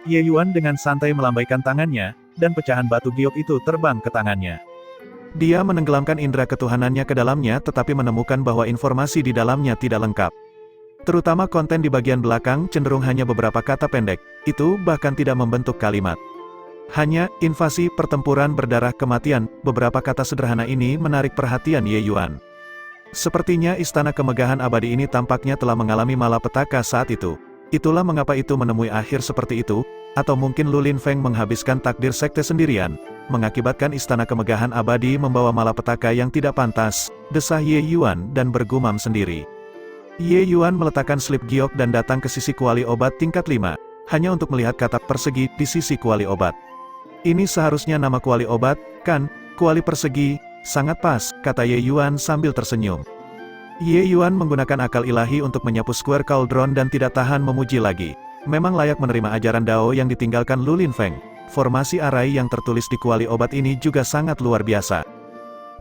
Ye Yuan dengan santai melambaikan tangannya, dan pecahan batu giok itu terbang ke tangannya. Dia menenggelamkan indera ketuhanannya ke dalamnya tetapi menemukan bahwa informasi di dalamnya tidak lengkap. Terutama konten di bagian belakang cenderung hanya beberapa kata pendek, itu bahkan tidak membentuk kalimat. Hanya, invasi, pertempuran berdarah, kematian, beberapa kata sederhana ini menarik perhatian Ye Yuan. Sepertinya istana kemegahan abadi ini tampaknya telah mengalami malapetaka saat itu. Itulah mengapa itu menemui akhir seperti itu, atau mungkin Lu Linfeng menghabiskan takdir sekte sendirian, mengakibatkan istana kemegahan abadi membawa malapetaka yang tidak pantas, desah Ye Yuan dan bergumam sendiri. Ye Yuan meletakkan slip giok dan datang ke sisi kuali obat tingkat 5, hanya untuk melihat katak persegi di sisi kuali obat. Ini seharusnya nama kuali obat, kan? Kuali persegi, sangat pas, kata Ye Yuan sambil tersenyum. Ye Yuan menggunakan akal ilahi untuk menyapu Square Cauldron dan tidak tahan memuji lagi. Memang layak menerima ajaran Dao yang ditinggalkan Lu Linfeng. Formasi arai yang tertulis di kuali obat ini juga sangat luar biasa.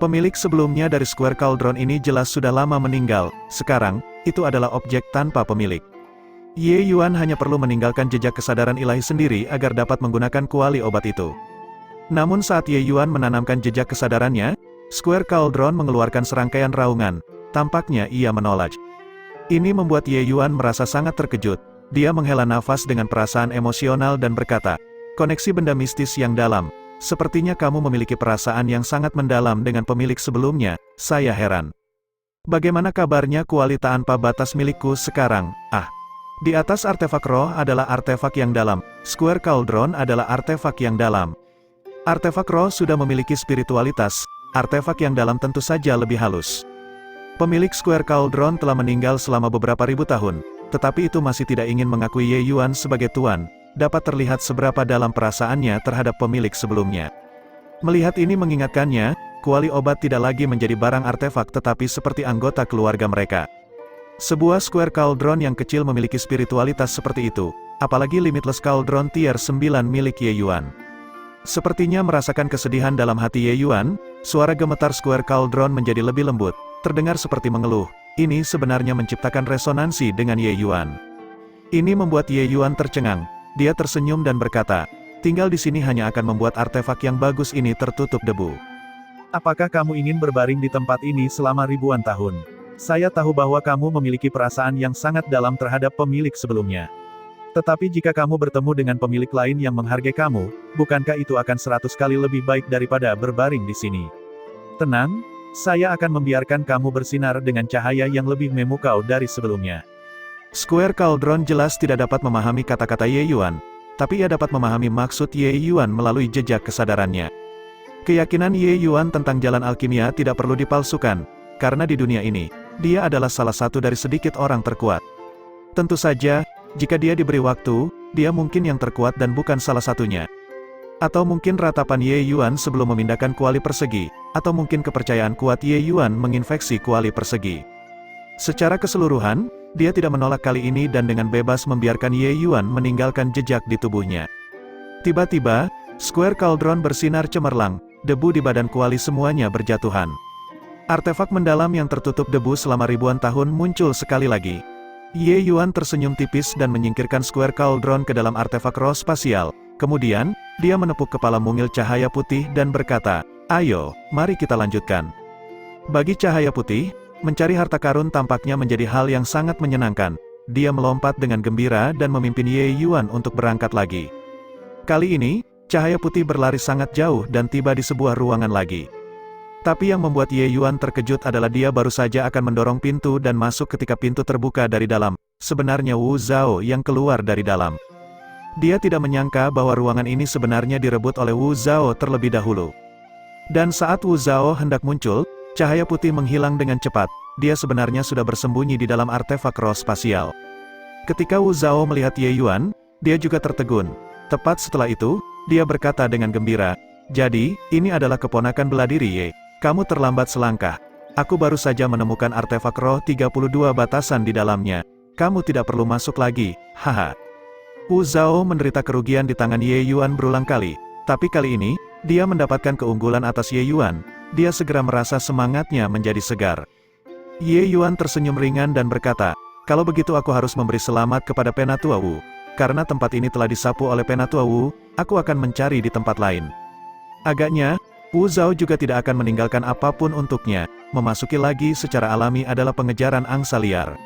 Pemilik sebelumnya dari Square Cauldron ini jelas sudah lama meninggal, sekarang, itu adalah objek tanpa pemilik. Ye Yuan hanya perlu meninggalkan jejak kesadaran ilahi sendiri agar dapat menggunakan kuali obat itu. Namun saat Ye Yuan menanamkan jejak kesadarannya, Square Cauldron mengeluarkan serangkaian raungan, tampaknya ia menolak. Ini membuat Ye Yuan merasa sangat terkejut, dia menghela nafas dengan perasaan emosional dan berkata, koneksi benda mistis yang dalam. Sepertinya kamu memiliki perasaan yang sangat mendalam dengan pemilik sebelumnya, saya heran. Bagaimana kabarnya kuali tanpa batas milikku sekarang? Di atas artefak roh adalah artefak yang dalam, Square Cauldron adalah artefak yang dalam. Artefak roh sudah memiliki spiritualitas, artefak yang dalam tentu saja lebih halus. Pemilik Square Cauldron telah meninggal selama beberapa ribu tahun, tetapi itu masih tidak ingin mengakui Ye Yuan sebagai tuan. Dapat terlihat seberapa dalam perasaannya terhadap pemilik sebelumnya. Melihat ini mengingatkannya, kuali obat tidak lagi menjadi barang artefak tetapi seperti anggota keluarga mereka. Sebuah Square Cauldron yang kecil memiliki spiritualitas seperti itu, apalagi Limitless Cauldron Tier 9 milik Ye Yuan. Sepertinya merasakan kesedihan dalam hati Ye Yuan, suara gemetar Square Cauldron menjadi lebih lembut, terdengar seperti mengeluh. Ini sebenarnya menciptakan resonansi dengan Ye Yuan. Ini membuat Ye Yuan tercengang. Dia tersenyum dan berkata, tinggal di sini hanya akan membuat artefak yang bagus ini tertutup debu. Apakah kamu ingin berbaring di tempat ini selama ribuan tahun? Saya tahu bahwa kamu memiliki perasaan yang sangat dalam terhadap pemilik sebelumnya. Tetapi jika kamu bertemu dengan pemilik lain yang menghargai kamu, bukankah itu akan 100 kali lebih baik daripada berbaring di sini? Tenang, saya akan membiarkan kamu bersinar dengan cahaya yang lebih memukau dari sebelumnya. Square Cauldron jelas tidak dapat memahami kata-kata Ye Yuan, tapi ia dapat memahami maksud Ye Yuan melalui jejak kesadarannya. Keyakinan Ye Yuan tentang jalan alkimia tidak perlu dipalsukan, karena di dunia ini, dia adalah salah satu dari sedikit orang terkuat. Tentu saja, jika dia diberi waktu, dia mungkin yang terkuat dan bukan salah satunya. Atau mungkin ratapan Ye Yuan sebelum memindahkan kuali persegi, atau mungkin kepercayaan kuat Ye Yuan menginfeksi kuali persegi. Secara keseluruhan, dia tidak menolak kali ini dan dengan bebas membiarkan Ye Yuan meninggalkan jejak di tubuhnya. Tiba-tiba, Square Cauldron bersinar cemerlang, debu di badan kuali semuanya berjatuhan. Artefak mendalam yang tertutup debu selama ribuan tahun muncul sekali lagi. Ye Yuan tersenyum tipis dan menyingkirkan Square Cauldron ke dalam artefak roh spasial. Kemudian, dia menepuk kepala mungil cahaya putih dan berkata, ayo, mari kita lanjutkan. Bagi cahaya putih, mencari harta karun tampaknya menjadi hal yang sangat menyenangkan. Dia melompat dengan gembira dan memimpin Ye Yuan untuk berangkat lagi. Kali ini, cahaya putih berlari sangat jauh dan tiba di sebuah ruangan lagi. Tapi yang membuat Ye Yuan terkejut adalah dia baru saja akan mendorong pintu dan masuk ketika pintu terbuka dari dalam. Sebenarnya Wu Zhao yang keluar dari dalam. Dia tidak menyangka bahwa ruangan ini sebenarnya direbut oleh Wu Zhao terlebih dahulu. Dan saat Wu Zhao hendak muncul, cahaya putih menghilang dengan cepat, dia sebenarnya sudah bersembunyi di dalam artefak roh spasial. Ketika Wu Zhao melihat Ye Yuan, dia juga tertegun. Tepat setelah itu, dia berkata dengan gembira, jadi, ini adalah keponakan bela diri Ye. Kamu terlambat selangkah. Aku baru saja menemukan artefak roh 32 batasan di dalamnya. Kamu tidak perlu masuk lagi, haha. Wu Zhao menderita kerugian di tangan Ye Yuan berulang kali, tapi kali ini, dia mendapatkan keunggulan atas Ye Yuan. Dia segera merasa semangatnya menjadi segar. Ye Yuan tersenyum ringan dan berkata, kalau begitu aku harus memberi selamat kepada Penatua Wu. Karena tempat ini telah disapu oleh Penatua Wu, aku akan mencari di tempat lain. Agaknya, Wu Zhao juga tidak akan meninggalkan apapun untuknya. Memasuki lagi secara alami adalah pengejaran angsa liar.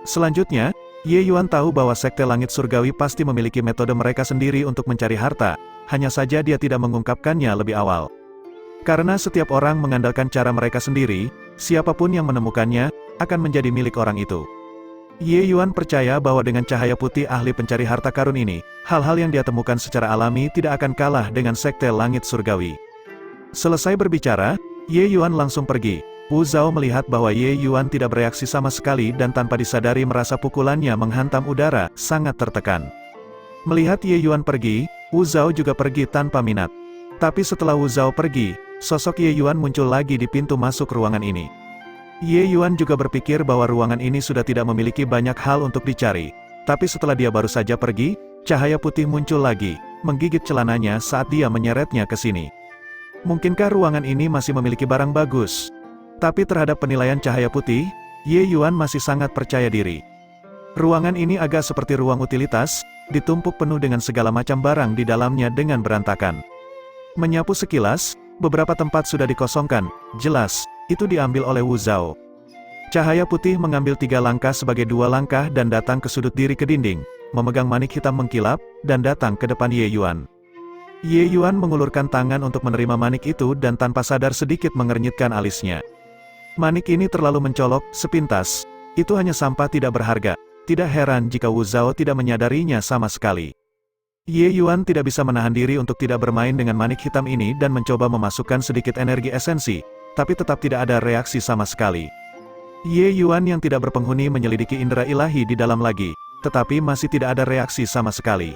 Selanjutnya, Ye Yuan tahu bahwa Sekte Langit Surgawi pasti memiliki metode mereka sendiri untuk mencari harta, hanya saja dia tidak mengungkapkannya lebih awal. Karena setiap orang mengandalkan cara mereka sendiri, siapapun yang menemukannya, akan menjadi milik orang itu. Ye Yuan percaya bahwa dengan cahaya putih ahli pencari harta karun ini, hal-hal yang dia temukan secara alami tidak akan kalah dengan Sekte Langit Surgawi. Selesai berbicara, Ye Yuan langsung pergi. Wu Zhao melihat bahwa Ye Yuan tidak bereaksi sama sekali dan tanpa disadari merasa pukulannya menghantam udara, sangat tertekan. Melihat Ye Yuan pergi, Wu Zhao juga pergi tanpa minat. Tapi setelah Wu Zhao pergi, sosok Ye Yuan muncul lagi di pintu masuk ruangan ini. Ye Yuan juga berpikir bahwa ruangan ini sudah tidak memiliki banyak hal untuk dicari. Tapi setelah dia baru saja pergi, cahaya putih muncul lagi, menggigit celananya saat dia menyeretnya ke sini. Mungkinkah ruangan ini masih memiliki barang bagus? Tapi terhadap penilaian cahaya putih, Ye Yuan masih sangat percaya diri. Ruangan ini agak seperti ruang utilitas, ditumpuk penuh dengan segala macam barang di dalamnya dengan berantakan. Menyapu sekilas, beberapa tempat sudah dikosongkan, jelas, itu diambil oleh Wu Zhao. Cahaya putih mengambil 3 langkah sebagai 2 langkah dan datang ke sudut diri ke dinding, memegang manik hitam mengkilap, dan datang ke depan Ye Yuan. Ye Yuan mengulurkan tangan untuk menerima manik itu dan tanpa sadar sedikit mengernyitkan alisnya. Manik ini terlalu mencolok, sepintas. Itu hanya sampah tidak berharga. Tidak heran jika Wu Zhao tidak menyadarinya sama sekali. Ye Yuan tidak bisa menahan diri untuk tidak bermain dengan manik hitam ini dan mencoba memasukkan sedikit energi esensi, tapi tetap tidak ada reaksi sama sekali. Ye Yuan yang tidak berpenghuni menyelidiki indera ilahi di dalam lagi, tetapi masih tidak ada reaksi sama sekali.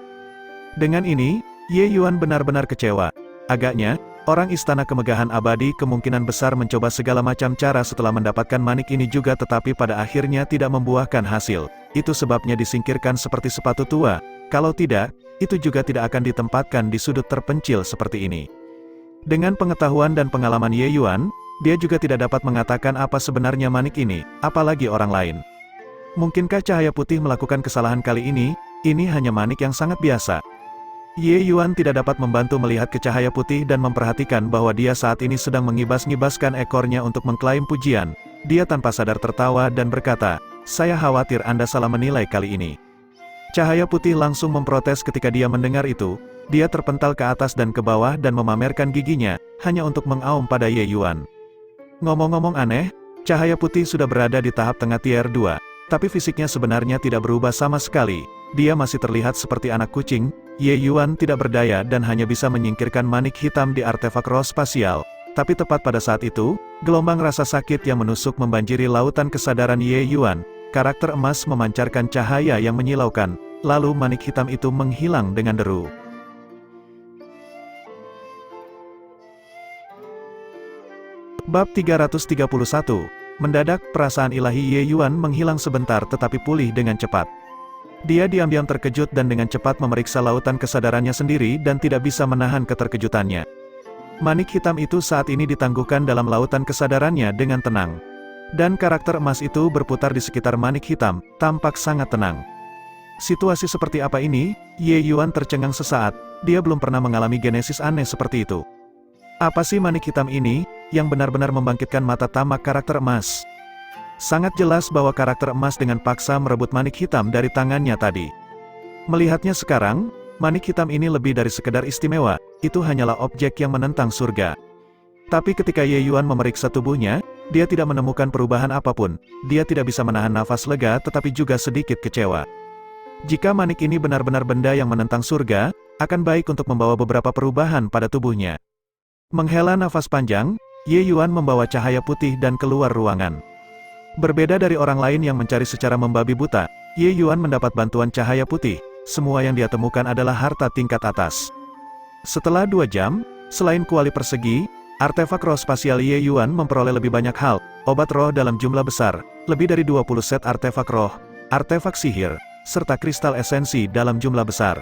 Dengan ini, Ye Yuan benar-benar kecewa. Agaknya, orang istana kemegahan abadi kemungkinan besar mencoba segala macam cara setelah mendapatkan manik ini juga tetapi pada akhirnya tidak membuahkan hasil. Itu sebabnya disingkirkan seperti sepatu tua, kalau tidak, itu juga tidak akan ditempatkan di sudut terpencil seperti ini. Dengan pengetahuan dan pengalaman Ye Yuan, dia juga tidak dapat mengatakan apa sebenarnya manik ini, apalagi orang lain. Mungkinkah cahaya putih melakukan kesalahan kali ini hanya manik yang sangat biasa. Ye Yuan tidak dapat membantu melihat ke cahaya putih dan memperhatikan bahwa dia saat ini sedang mengibas-ngibaskan ekornya untuk mengklaim pujian. Dia tanpa sadar tertawa dan berkata, "Saya khawatir Anda salah menilai kali ini." Cahaya putih langsung memprotes ketika dia mendengar itu. Dia terpental ke atas dan ke bawah dan memamerkan giginya, hanya untuk mengaum pada Ye Yuan. Ngomong-ngomong aneh, cahaya putih sudah berada di tahap tengah tier 2, tapi fisiknya sebenarnya tidak berubah sama sekali. Dia masih terlihat seperti anak kucing. Ye Yuan tidak berdaya dan hanya bisa menyingkirkan manik hitam di artefak roh spasial. Tapi tepat pada saat itu, gelombang rasa sakit yang menusuk membanjiri lautan kesadaran Ye Yuan. Karakter emas memancarkan cahaya yang menyilaukan, lalu manik hitam itu menghilang dengan deru. Bab 331. Mendadak, perasaan ilahi Ye Yuan menghilang sebentar tetapi pulih dengan cepat. Dia diam-diam terkejut dan dengan cepat memeriksa lautan kesadarannya sendiri dan tidak bisa menahan keterkejutannya. Manik hitam itu saat ini ditangguhkan dalam lautan kesadarannya dengan tenang. Dan karakter emas itu berputar di sekitar manik hitam, tampak sangat tenang. Situasi seperti apa ini? Ye Yuan tercengang sesaat, dia belum pernah mengalami genesis aneh seperti itu. Apa sih manik hitam ini, yang benar-benar membangkitkan mata tamak karakter emas? Sangat jelas bahwa karakter emas dengan paksa merebut manik hitam dari tangannya tadi. Melihatnya sekarang, manik hitam ini lebih dari sekedar istimewa, itu hanyalah objek yang menentang surga. Tapi ketika Ye Yuan memeriksa tubuhnya, dia tidak menemukan perubahan apapun. Dia tidak bisa menahan nafas lega tetapi juga sedikit kecewa. Jika manik ini benar-benar benda yang menentang surga, akan baik untuk membawa beberapa perubahan pada tubuhnya. Menghela nafas panjang, Ye Yuan membawa cahaya putih dan keluar ruangan. Berbeda dari orang lain yang mencari secara membabi buta, Ye Yuan mendapat bantuan cahaya putih. Semua yang dia temukan adalah harta tingkat atas. Setelah 2 jam, selain kuali persegi, artefak roh spasial Ye Yuan memperoleh lebih banyak hal, obat roh dalam jumlah besar, lebih dari 20 set artefak roh, artefak sihir, serta kristal esensi dalam jumlah besar.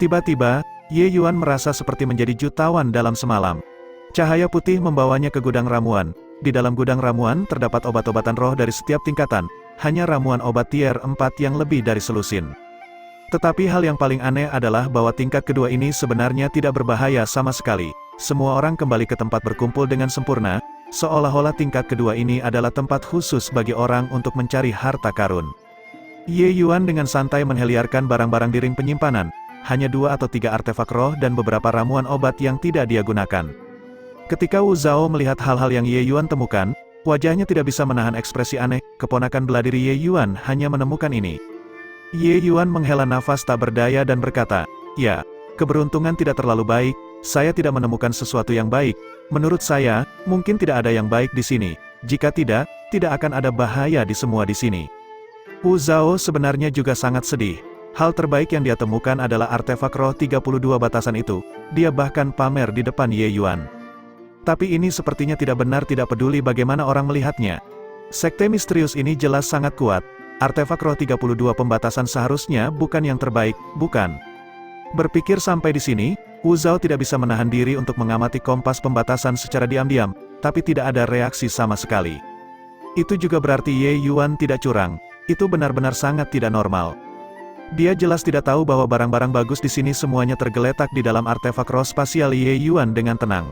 Tiba-tiba, Ye Yuan merasa seperti menjadi jutawan dalam semalam. Cahaya putih membawanya ke gudang ramuan. Di dalam gudang ramuan terdapat obat-obatan roh dari setiap tingkatan, hanya ramuan obat tier 4 yang lebih dari selusin. Tetapi hal yang paling aneh adalah bahwa tingkat kedua ini sebenarnya tidak berbahaya sama sekali. Semua orang kembali ke tempat berkumpul dengan sempurna, seolah-olah tingkat kedua ini adalah tempat khusus bagi orang untuk mencari harta karun. Ye Yuan dengan santai mengheliarkan barang-barang di ring penyimpanan, hanya 2 atau 3 artefak roh dan beberapa ramuan obat yang tidak dia gunakan. Ketika Wu Zhao melihat hal-hal yang Ye Yuan temukan, wajahnya tidak bisa menahan ekspresi aneh. Keponakan bela diri Ye Yuan hanya menemukan ini. Ye Yuan menghela nafas tak berdaya dan berkata, "Ya, keberuntungan tidak terlalu baik, saya tidak menemukan sesuatu yang baik. Menurut saya, mungkin tidak ada yang baik di sini. Jika tidak, tidak akan ada bahaya di semua di sini. Wu Zhao sebenarnya juga sangat sedih. Hal terbaik yang dia temukan adalah artefak roh 32 batasan itu. Dia bahkan pamer di depan Ye Yuan. Tapi ini sepertinya tidak benar, tidak peduli bagaimana orang melihatnya. Sekte misterius ini jelas sangat kuat. Artefak roh 32 pembatasan seharusnya bukan yang terbaik, bukan? Berpikir sampai di sini, Wu Zhao tidak bisa menahan diri untuk mengamati kompas pembatasan secara diam-diam, tapi tidak ada reaksi sama sekali. Itu juga berarti Ye Yuan tidak curang. Itu benar-benar sangat tidak normal. Dia jelas tidak tahu bahwa barang-barang bagus di sini semuanya tergeletak di dalam artefak roh spasial Ye Yuan dengan tenang.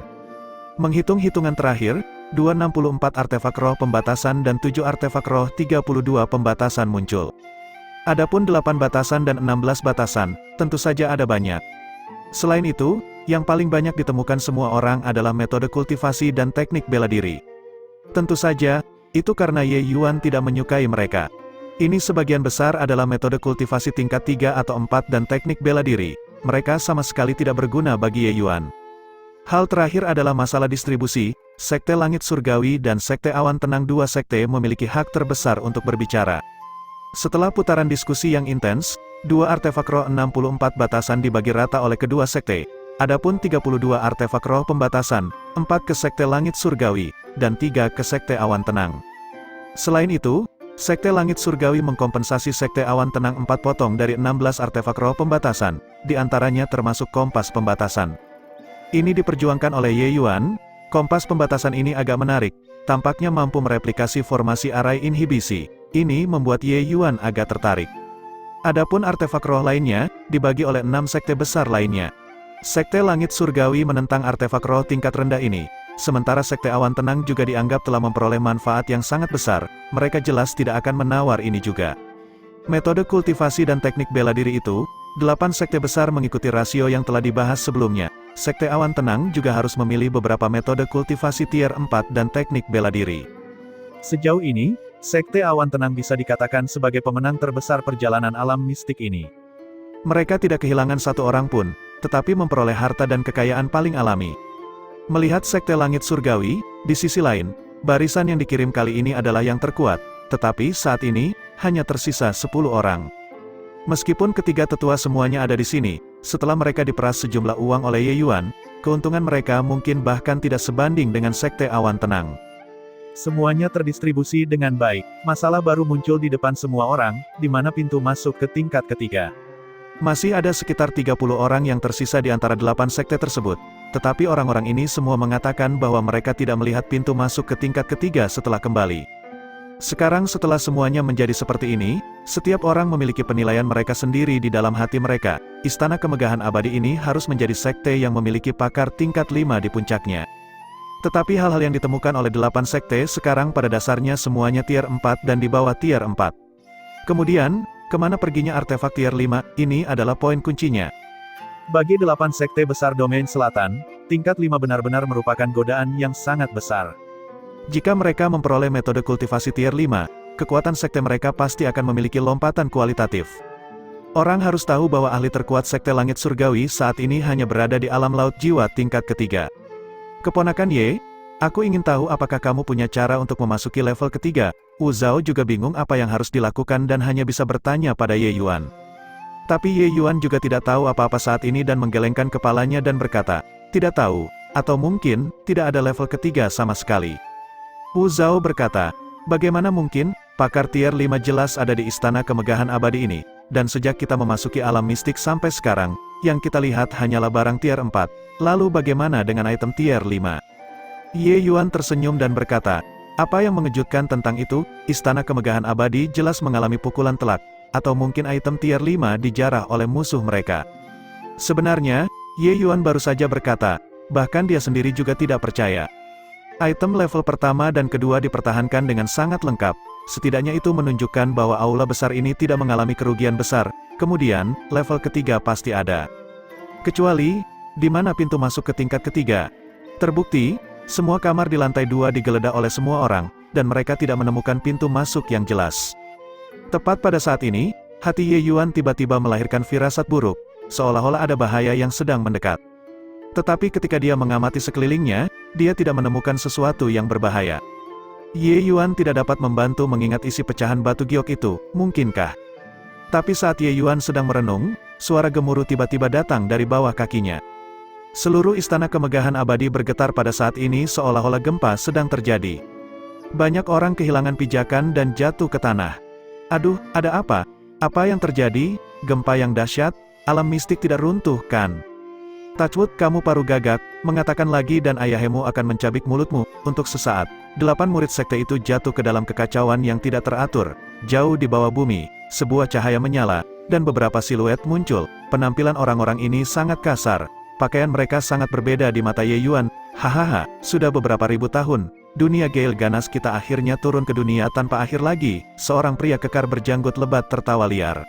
Menghitung hitungan terakhir, 264 artefak roh pembatasan dan 7 artefak roh 32 pembatasan muncul. Adapun 8 batasan dan 16 batasan, tentu saja ada banyak. Selain itu, yang paling banyak ditemukan semua orang adalah metode kultivasi dan teknik bela diri. Tentu saja, itu karena Ye Yuan tidak menyukai mereka. Ini sebagian besar adalah metode kultivasi tingkat 3 atau 4 dan teknik bela diri. Mereka sama sekali tidak berguna bagi Ye Yuan. Hal terakhir adalah masalah distribusi. Sekte Langit Surgawi dan Sekte Awan Tenang, dua sekte memiliki hak terbesar untuk berbicara. Setelah putaran diskusi yang intens, 2 artefak roh 64 batasan dibagi rata oleh kedua sekte. Adapun 32 artefak roh pembatasan, 4 ke Sekte Langit Surgawi, dan 3 ke Sekte Awan Tenang. Selain itu, Sekte Langit Surgawi mengkompensasi Sekte Awan Tenang 4 potong dari 16 artefak roh pembatasan, di antaranya termasuk kompas pembatasan. Ini diperjuangkan oleh Ye Yuan. Kompas pembatasan ini agak menarik, tampaknya mampu mereplikasi formasi arai inhibisi. Ini membuat Ye Yuan agak tertarik. Adapun artefak roh lainnya, dibagi oleh 6 sekte besar lainnya. Sekte Langit Surgawi menentang artefak roh tingkat rendah ini. Sementara Sekte Awan Tenang juga dianggap telah memperoleh manfaat yang sangat besar, mereka jelas tidak akan menawar ini juga. Metode kultivasi dan teknik bela diri itu, 8 sekte besar mengikuti rasio yang telah dibahas sebelumnya. Sekte Awan Tenang juga harus memilih beberapa metode kultivasi tier 4 dan teknik bela diri. Sejauh ini, Sekte Awan Tenang bisa dikatakan sebagai pemenang terbesar perjalanan alam mistik ini. Mereka tidak kehilangan satu orang pun, tetapi memperoleh harta dan kekayaan paling alami. Melihat Sekte Langit Surgawi, di sisi lain, barisan yang dikirim kali ini adalah yang terkuat, tetapi saat ini, hanya tersisa 10 orang. Meskipun ketiga tetua semuanya ada di sini, setelah mereka diperas sejumlah uang oleh Ye Yuan, keuntungan mereka mungkin bahkan tidak sebanding dengan Sekte Awan Tenang. Semuanya terdistribusi dengan baik. Masalah baru muncul di depan semua orang, di mana pintu masuk ke tingkat ketiga. Masih ada sekitar 30 orang yang tersisa di antara 8 sekte tersebut. Tetapi orang-orang ini semua mengatakan bahwa mereka tidak melihat pintu masuk ke tingkat ketiga setelah kembali. Sekarang setelah semuanya menjadi seperti ini, setiap orang memiliki penilaian mereka sendiri di dalam hati mereka. Istana Kemegahan Abadi ini harus menjadi sekte yang memiliki pakar tingkat 5 di puncaknya. Tetapi hal-hal yang ditemukan oleh 8 sekte sekarang pada dasarnya semuanya tier 4 dan di bawah tier 4. Kemudian, kemana perginya artefak tier 5, ini adalah poin kuncinya. Bagi 8 sekte besar domain selatan, tingkat 5 benar-benar merupakan godaan yang sangat besar. Jika mereka memperoleh metode kultivasi tier 5, kekuatan sekte mereka pasti akan memiliki lompatan kualitatif. Orang harus tahu bahwa ahli terkuat Sekte Langit Surgawi saat ini hanya berada di alam laut jiwa tingkat ketiga. Keponakan Ye, aku ingin tahu apakah kamu punya cara untuk memasuki level ketiga. Wu Zhao juga bingung apa yang harus dilakukan dan hanya bisa bertanya pada Ye Yuan. Tapi Ye Yuan juga tidak tahu apa-apa saat ini dan menggelengkan kepalanya dan berkata, tidak tahu, atau mungkin, tidak ada level ketiga sama sekali. Wu Zhao berkata, bagaimana mungkin, pakar tier 5 jelas ada di Istana Kemegahan Abadi ini, dan sejak kita memasuki alam mistik sampai sekarang, yang kita lihat hanyalah barang tier 4, lalu bagaimana dengan item tier 5? Ye Yuan tersenyum dan berkata, apa yang mengejutkan tentang itu, Istana Kemegahan Abadi jelas mengalami pukulan telak, atau mungkin item tier 5 dijarah oleh musuh mereka. Sebenarnya, Ye Yuan baru saja berkata, bahkan dia sendiri juga tidak percaya. Item level pertama dan kedua dipertahankan dengan sangat lengkap, setidaknya itu menunjukkan bahwa aula besar ini tidak mengalami kerugian besar, kemudian, level ketiga pasti ada. Kecuali, di mana pintu masuk ke tingkat ketiga? Terbukti, semua kamar di lantai 2 digeledah oleh semua orang, dan mereka tidak menemukan pintu masuk yang jelas. Tepat pada saat ini, hati Ye Yuan tiba-tiba melahirkan firasat buruk, seolah-olah ada bahaya yang sedang mendekat. Tetapi ketika dia mengamati sekelilingnya, dia tidak menemukan sesuatu yang berbahaya. Ye Yuan tidak dapat membantu mengingat isi pecahan batu giok itu, mungkinkah? Tapi saat Ye Yuan sedang merenung, suara gemuruh tiba-tiba datang dari bawah kakinya. Seluruh istana kemegahan abadi bergetar pada saat ini seolah-olah gempa sedang terjadi. Banyak orang kehilangan pijakan dan jatuh ke tanah. Aduh, ada apa? Apa yang terjadi? Gempa yang dahsyat? Alam mistik tidak runtuh, kan? Touchwood, kamu paruh gagak, mengatakan lagi dan ayahmu akan mencabik mulutmu. Untuk sesaat, 8 murid sekte itu jatuh ke dalam kekacauan yang tidak teratur. Jauh di bawah bumi, sebuah cahaya menyala, dan beberapa siluet muncul. Penampilan orang-orang ini sangat kasar. Pakaian mereka sangat berbeda di mata Ye Yuan. Hahaha, sudah beberapa ribu tahun, dunia Gale ganas kita akhirnya turun ke dunia tanpa akhir lagi. Seorang pria kekar berjanggut lebat tertawa liar.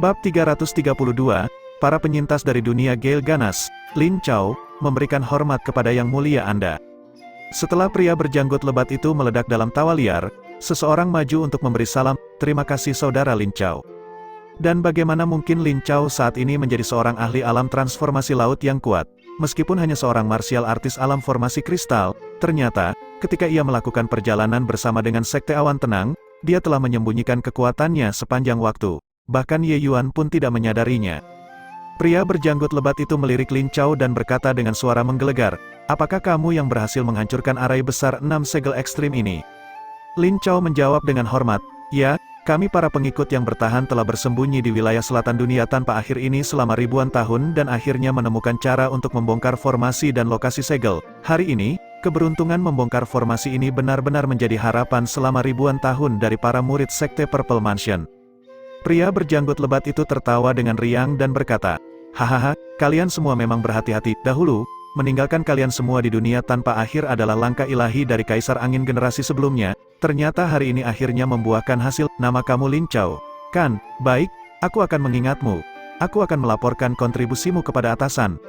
Bab 332, para penyintas dari dunia Gale ganas, Lin Chao, memberikan hormat kepada yang mulia Anda. Setelah pria berjanggut lebat itu meledak dalam tawa liar, seseorang maju untuk memberi salam. Terima kasih saudara Lin Chao. Dan bagaimana mungkin Lin Chao saat ini menjadi seorang ahli alam transformasi laut yang kuat? Meskipun hanya seorang martial artis alam formasi kristal, ternyata, ketika ia melakukan perjalanan bersama dengan Sekte Awan Tenang, dia telah menyembunyikan kekuatannya sepanjang waktu. Bahkan Ye Yuan pun tidak menyadarinya. Pria berjanggut lebat itu melirik Lin Chao dan berkata dengan suara menggelegar, apakah kamu yang berhasil menghancurkan arai besar 6 segel ekstrim ini? Lin Chao menjawab dengan hormat, ya, kami para pengikut yang bertahan telah bersembunyi di wilayah selatan dunia tanpa akhir ini selama ribuan tahun dan akhirnya menemukan cara untuk membongkar formasi dan lokasi segel. Hari ini, keberuntungan membongkar formasi ini benar-benar menjadi harapan selama ribuan tahun dari para murid Sekte Purple Mansion. Pria berjanggut lebat itu tertawa dengan riang dan berkata, hahaha, kalian semua memang berhati-hati. Dahulu, meninggalkan kalian semua di dunia tanpa akhir adalah langkah ilahi dari Kaisar Angin generasi sebelumnya. Ternyata hari ini akhirnya membuahkan hasil. Nama kamu Lin Chao, kan? Baik, aku akan mengingatmu. Aku akan melaporkan kontribusimu kepada atasan.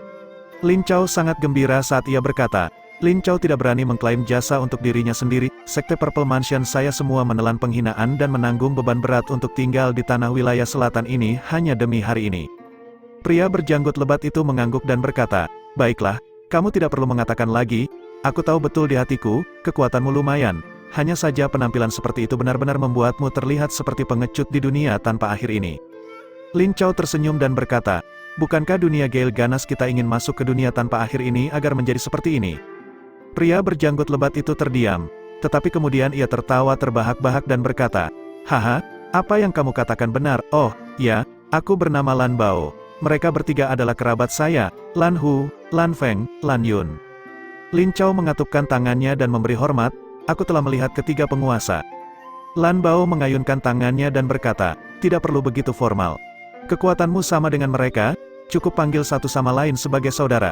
Lin Chao sangat gembira saat ia berkata, Lin Chao tidak berani mengklaim jasa untuk dirinya sendiri. Sekte Purple Mansion saya semua menelan penghinaan dan menanggung beban berat untuk tinggal di tanah wilayah selatan ini hanya demi hari ini. Pria berjanggut lebat itu mengangguk dan berkata, baiklah, kamu tidak perlu mengatakan lagi, aku tahu betul di hatiku, kekuatanmu lumayan. Hanya saja penampilan seperti itu benar-benar membuatmu terlihat seperti pengecut di dunia tanpa akhir ini. Lin Chao tersenyum dan berkata, bukankah dunia Gale ganas kita ingin masuk ke dunia tanpa akhir ini agar menjadi seperti ini? Pria berjanggut lebat itu terdiam, tetapi kemudian ia tertawa terbahak-bahak dan berkata, haha, apa yang kamu katakan benar. Oh, ya, aku bernama Lan Bao. Mereka bertiga adalah kerabat saya, Lan Hu, Lan Feng, Lan Yun. Lin Chao mengatupkan tangannya dan memberi hormat, aku telah melihat ketiga penguasa. Lan Bao mengayunkan tangannya dan berkata, tidak perlu begitu formal. Kekuatanmu sama dengan mereka, cukup panggil satu sama lain sebagai saudara.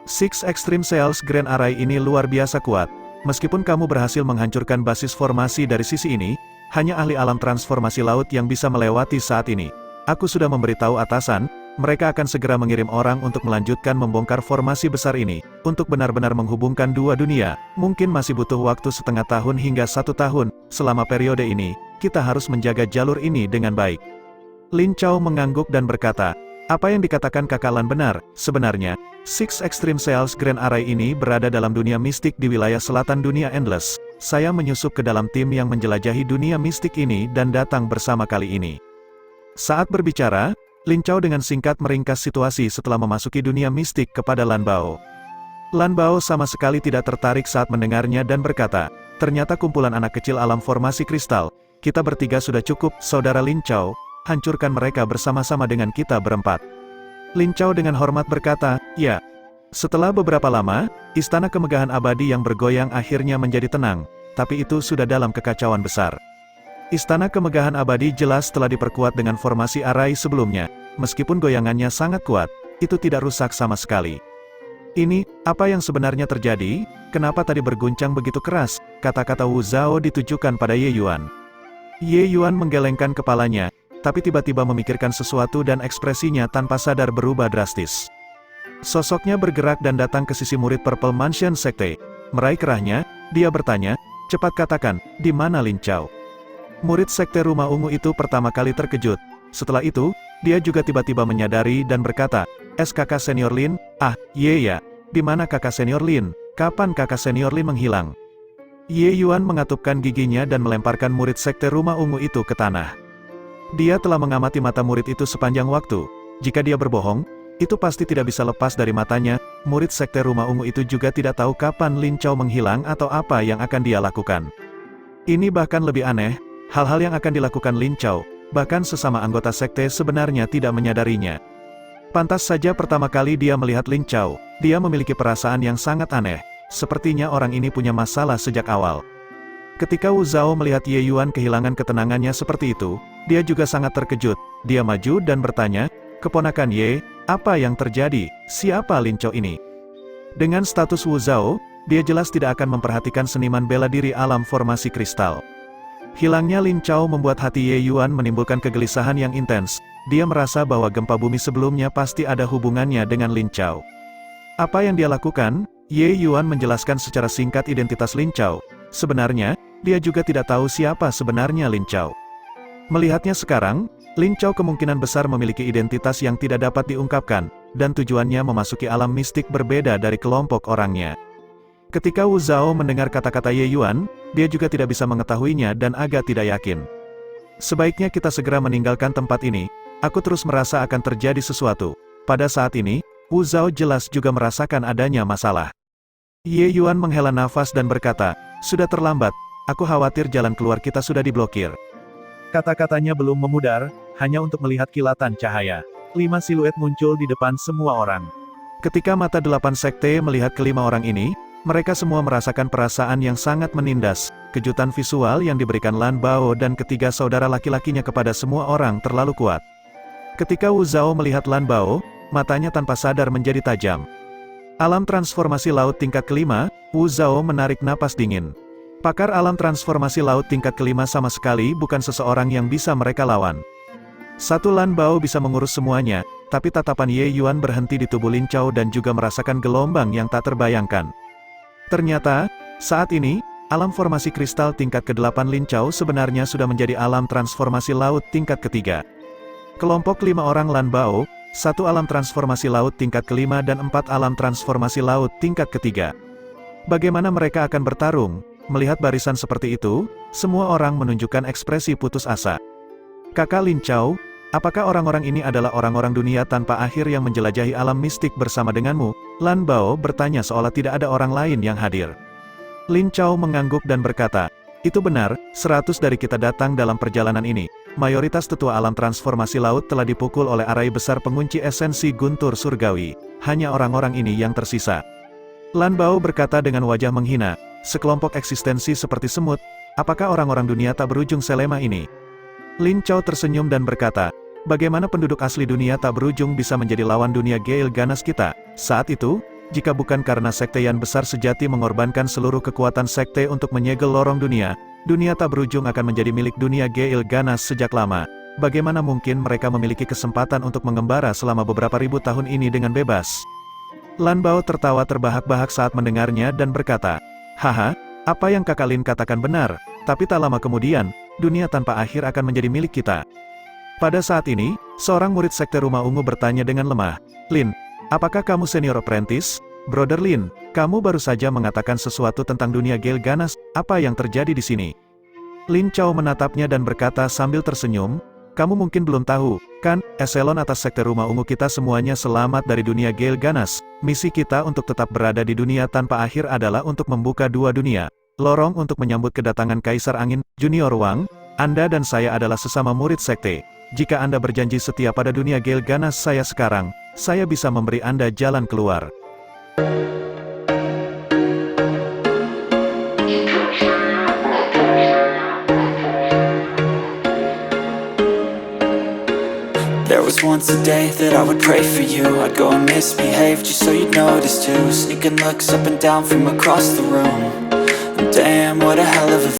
Six Extreme Sales Grand Array ini luar biasa kuat. Meskipun kamu berhasil menghancurkan basis formasi dari sisi ini, hanya ahli alam transformasi laut yang bisa melewati saat ini. Aku sudah memberitahu atasan, mereka akan segera mengirim orang untuk melanjutkan membongkar formasi besar ini. Untuk benar-benar menghubungkan dua dunia, mungkin masih butuh waktu setengah tahun hingga 1 tahun. Selama periode ini, kita harus menjaga jalur ini dengan baik. Lin Chao mengangguk dan berkata, apa yang dikatakan Kakak Lan benar. Sebenarnya, Six Extreme Sales Grand Array ini berada dalam dunia mistik di wilayah selatan dunia Endless. Saya menyusup ke dalam tim yang menjelajahi dunia mistik ini dan datang bersama kali ini. Saat berbicara, Lin Chao dengan singkat meringkas situasi setelah memasuki dunia mistik kepada Lan Bao. Lan Bao sama sekali tidak tertarik saat mendengarnya dan berkata, ternyata kumpulan anak kecil alam formasi kristal, kita bertiga sudah cukup, saudara Lin Chao, hancurkan mereka bersama-sama dengan kita berempat. Lin Chao dengan hormat berkata, ya. Setelah beberapa lama, istana kemegahan abadi yang bergoyang akhirnya menjadi tenang, tapi itu sudah dalam kekacauan besar. Istana kemegahan abadi jelas telah diperkuat dengan formasi arai sebelumnya. Meskipun goyangannya sangat kuat, itu tidak rusak sama sekali. Ini, apa yang sebenarnya terjadi? Kenapa tadi berguncang begitu keras? Kata-kata Wu Zhao ditujukan pada Ye Yuan. Ye Yuan menggelengkan kepalanya, tapi tiba-tiba memikirkan sesuatu dan ekspresinya tanpa sadar berubah drastis. Sosoknya bergerak dan datang ke sisi murid Purple Mansion Sekte. Meraih kerahnya, dia bertanya, cepat katakan, di mana Lin Chao? Murid Sekte Rumah Ungu itu pertama kali terkejut. Setelah itu, dia juga tiba-tiba menyadari dan berkata, kakak senior Lin, ya, di mana kakak senior Lin? kapan kakak senior Lin menghilang? Ye Yuan mengatupkan giginya dan melemparkan murid sekte rumah ungu itu ke tanah. Dia telah mengamati mata murid itu sepanjang waktu. Jika dia berbohong, itu pasti tidak bisa lepas dari matanya. Murid sekte rumah ungu itu juga tidak tahu kapan Lin Chao menghilang atau apa yang akan dia lakukan. Ini bahkan lebih aneh, hal-hal yang akan dilakukan Lin Chao, bahkan sesama anggota sekte sebenarnya tidak menyadarinya. Pantas saja pertama kali dia melihat Lin Chao, dia memiliki perasaan yang sangat aneh. Sepertinya orang ini punya masalah sejak awal. Ketika Wu Zhao melihat Ye Yuan kehilangan ketenangannya seperti itu, dia juga sangat terkejut. Dia maju dan bertanya, "Keponakan Ye, apa yang terjadi? Siapa Lin Chao ini?" Dengan status Wu Zhao, dia jelas tidak akan memperhatikan seniman bela diri alam formasi kristal. Hilangnya Lin Chao membuat hati Ye Yuan menimbulkan kegelisahan yang intens. Dia merasa bahwa gempa bumi sebelumnya pasti ada hubungannya dengan Lin Chao. Apa yang dia lakukan? Ye Yuan menjelaskan secara singkat identitas Lin Chao. Sebenarnya, dia juga tidak tahu siapa sebenarnya Lin Chao. Melihatnya sekarang, Lin Chao kemungkinan besar memiliki identitas yang tidak dapat diungkapkan, dan tujuannya memasuki alam mistik berbeda dari kelompok orangnya. Ketika Wu Zhao mendengar kata-kata Ye Yuan, dia juga tidak bisa mengetahuinya dan agak tidak yakin. Sebaiknya kita segera meninggalkan tempat ini, aku terus merasa akan terjadi sesuatu. Pada saat ini, Wu Zhao jelas juga merasakan adanya masalah. Ye Yuan menghela nafas dan berkata, "Sudah terlambat, aku khawatir jalan keluar kita sudah diblokir." Kata-katanya belum memudar, hanya untuk melihat kilatan cahaya. 5 siluet muncul di depan semua orang. Ketika mata 8 sekte melihat kelima orang ini, mereka semua merasakan perasaan yang sangat menindas. Kejutan visual yang diberikan Lan Bao dan ketiga saudara laki-lakinya kepada semua orang terlalu kuat. Ketika Wu Zhao melihat Lan Bao, matanya tanpa sadar menjadi tajam. Alam transformasi laut tingkat kelima, Wu Zhao menarik napas dingin. Pakar alam transformasi laut tingkat kelima sama sekali bukan seseorang yang bisa mereka lawan. Satu Lan Bao bisa mengurus semuanya, tapi tatapan Ye Yuan berhenti di tubuh Lin Chao dan juga merasakan gelombang yang tak terbayangkan. Ternyata, saat ini, alam formasi kristal tingkat ke-8 Lin Chao sebenarnya sudah menjadi alam transformasi laut tingkat ketiga. Kelompok 5 orang Lan Bao, 1 alam transformasi laut tingkat kelima dan 4 alam transformasi laut tingkat ketiga. Bagaimana mereka akan bertarung? Melihat barisan seperti itu, semua orang menunjukkan ekspresi putus asa. "Kakak Lin Chao, apakah orang-orang ini adalah orang-orang dunia tanpa akhir yang menjelajahi alam mistik bersama denganmu?" Lan Bao bertanya seolah tidak ada orang lain yang hadir. Lin Chao mengangguk dan berkata, "Itu benar, 100 dari kita datang dalam perjalanan ini. Mayoritas tetua alam transformasi laut telah dipukul oleh arai besar pengunci esensi guntur surgawi. Hanya orang-orang ini yang tersisa." Lan Bao berkata dengan wajah menghina, "Sekelompok eksistensi seperti semut, apakah orang-orang dunia tak berujung selema ini?" Lin Chao tersenyum dan berkata, "Bagaimana penduduk asli dunia tak berujung bisa menjadi lawan dunia Gail ganas kita? Saat itu, jika bukan karena sekte yang besar sejati mengorbankan seluruh kekuatan sekte untuk menyegel lorong dunia, dunia tak berujung akan menjadi milik dunia Gail ganas sejak lama. Bagaimana mungkin mereka memiliki kesempatan untuk mengembara selama beberapa ribu tahun ini dengan bebas?" Lan Bao tertawa terbahak-bahak saat mendengarnya dan berkata, "Haha, apa yang kakak Lin katakan benar, tapi tak lama kemudian, dunia tanpa akhir akan menjadi milik kita." Pada saat ini, seorang murid sekte rumah ungu bertanya dengan lemah, "Lin, apakah kamu senior apprentice?" "Brother Lin, kamu baru saja mengatakan sesuatu tentang dunia Gail ganas, apa yang terjadi di sini?" Lin Chao menatapnya dan berkata sambil tersenyum, "Kamu mungkin belum tahu, kan, eselon atas sekte rumah ungu kita semuanya selamat dari dunia Gail ganas. Misi kita untuk tetap berada di dunia tanpa akhir adalah untuk membuka dua dunia. Lorong untuk menyambut kedatangan Kaisar Angin, Junior Wang. Anda dan saya adalah sesama murid sekte. Jika Anda berjanji setia pada dunia Gail ganas saya sekarang, saya bisa memberi Anda jalan keluar." There was once a day that I would pray for you. I'd go and misbehave just so you'd notice too. Sneaking looks up and down from across the room. Damn, what a hell of a